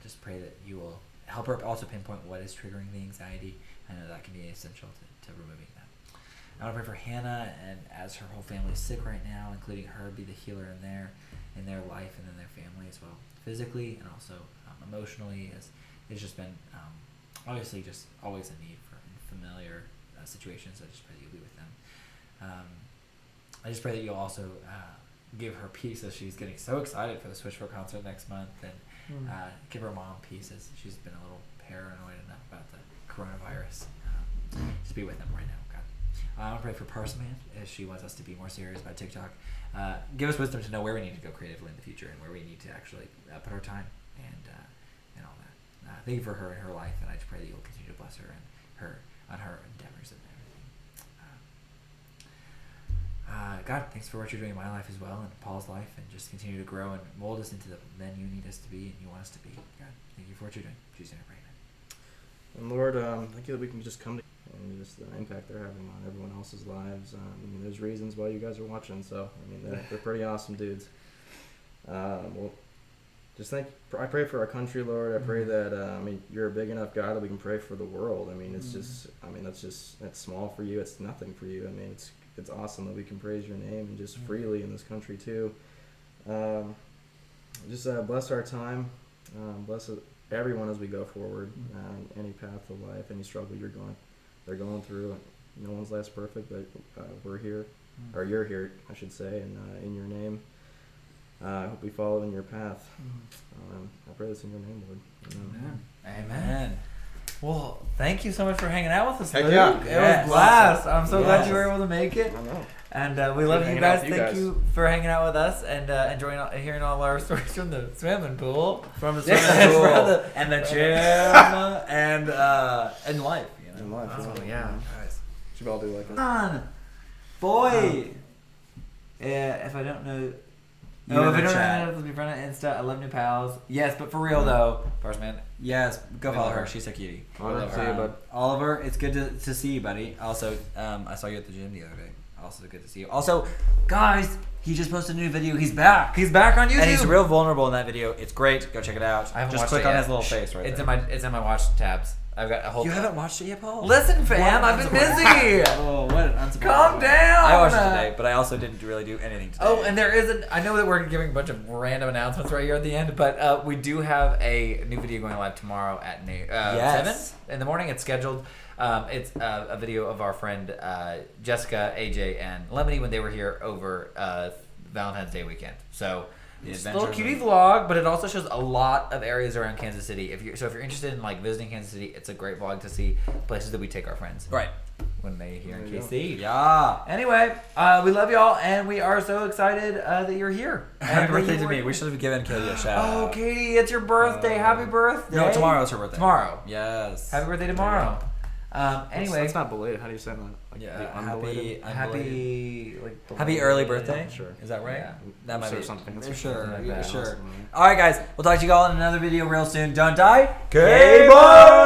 Just pray that you will help her also pinpoint what is triggering the anxiety. I know that can be essential to removing that. I want to pray for Hannah, and as her whole family is sick right now, including her, be the healer in their life and in their family as well, physically and also emotionally, as it's just been obviously just always a need for familiar situations. I just pray that you'll be with them. I just pray that you'll also give her peace as she's getting so excited for the Switchfoot concert next month, and give her mom peace as she's been a little paranoid enough about the coronavirus. Just be with them right now, God. I want to pray for Parsimon as she wants us to be more serious about TikTok. Give us wisdom to know where we need to go creatively in the future, and where we need to actually put our time and all that. Thank you for her and her life, and I just pray that you'll continue to bless her and her on her endeavors and everything. God, thanks for what you're doing in my life as well, and Paul's life, and just continue to grow and mold us into the men you need us to be and you want us to be. God, thank you for what you're doing. In Jesus' name I pray, amen. And Lord, thank you that we can just come to and just the impact they're having on everyone else's lives. I mean, there's reasons why you guys are watching, so I mean, they're pretty awesome dudes. Well, just I pray for our country, Lord. I pray that I mean, you're a big enough God that we can pray for the world. I mean, it's just, I mean, that's small for you. It's nothing for you. I mean, it's awesome that we can praise your name and just freely in this country too. Just bless our time. Bless everyone as we go forward. Any path of life, any struggle they're going through. No one's last perfect, but we're here, or you're here, I should say, and in your name. I hope we follow in your path. I pray this in your name, Lord. Amen. Well, thank you so much for hanging out with us, Heck Luke. yeah. It was blast. I'm so glad you were able to make it. I know. And we love you hanging out guys. with you Thank guys. you for hanging out with us and hearing all our stories from the swimming pool. From the Yeah, swimming pool. from the- and the gym and life. You know? In life, Oh, yeah. Guys. Should we all do like Come that? on, boy. Yeah, if I don't know. You No, in if I the don't chat. know, be friend on Insta. I love new pals. Yes, but for real though, Bars Man. Yes, go We follow love her. her. She's a cutie. Honor to you, bud. Oliver, it's good to see you, buddy. Also, I saw you at the gym the other day. Also good to see you. Also, guys, he just posted a new video. He's back. He's back on YouTube. And he's real vulnerable in that video. It's great. Go check it out. I haven't just watched click it on yet. his little face right It's there. it's in my watch tabs. I've got a whole. You haven't watched it yet, Paul? Listen, fam, I've been busy. Oh, what an unsupportive. Calm down. I watched it today, but I also didn't really do anything today. Oh, and there is I know that we're giving a bunch of random announcements right here at the end, but we do have a new video going live tomorrow at 7 in the morning. It's scheduled. It's a video of our friend Jessica, AJ, and Lemony when they were here over Valentine's Day weekend. So it's a little cutie vlog, but it also shows a lot of areas around Kansas City. If you're interested in like visiting Kansas City, it's a great vlog to see places that we take our friends. Right. When they here in There you KC. Yeah. Anyway, we love y'all, and we are so excited that you're here. Happy And birthday you to were- me. We should have given Katie a shout Oh, out. Katie, it's your birthday. Happy birthday. No, tomorrow is her birthday. Tomorrow. Yes. Happy birthday tomorrow. Anyway, It's not belated. How do you say that? Like, Yeah, the unbelated? happy Happy early birthday. Sure. Is that right? Yeah. That might Sure, be something. For sure. Something like Yeah, that. sure. Awesome, man. All right, guys. We'll talk to you all in another video real soon. Don't die. K-Bone!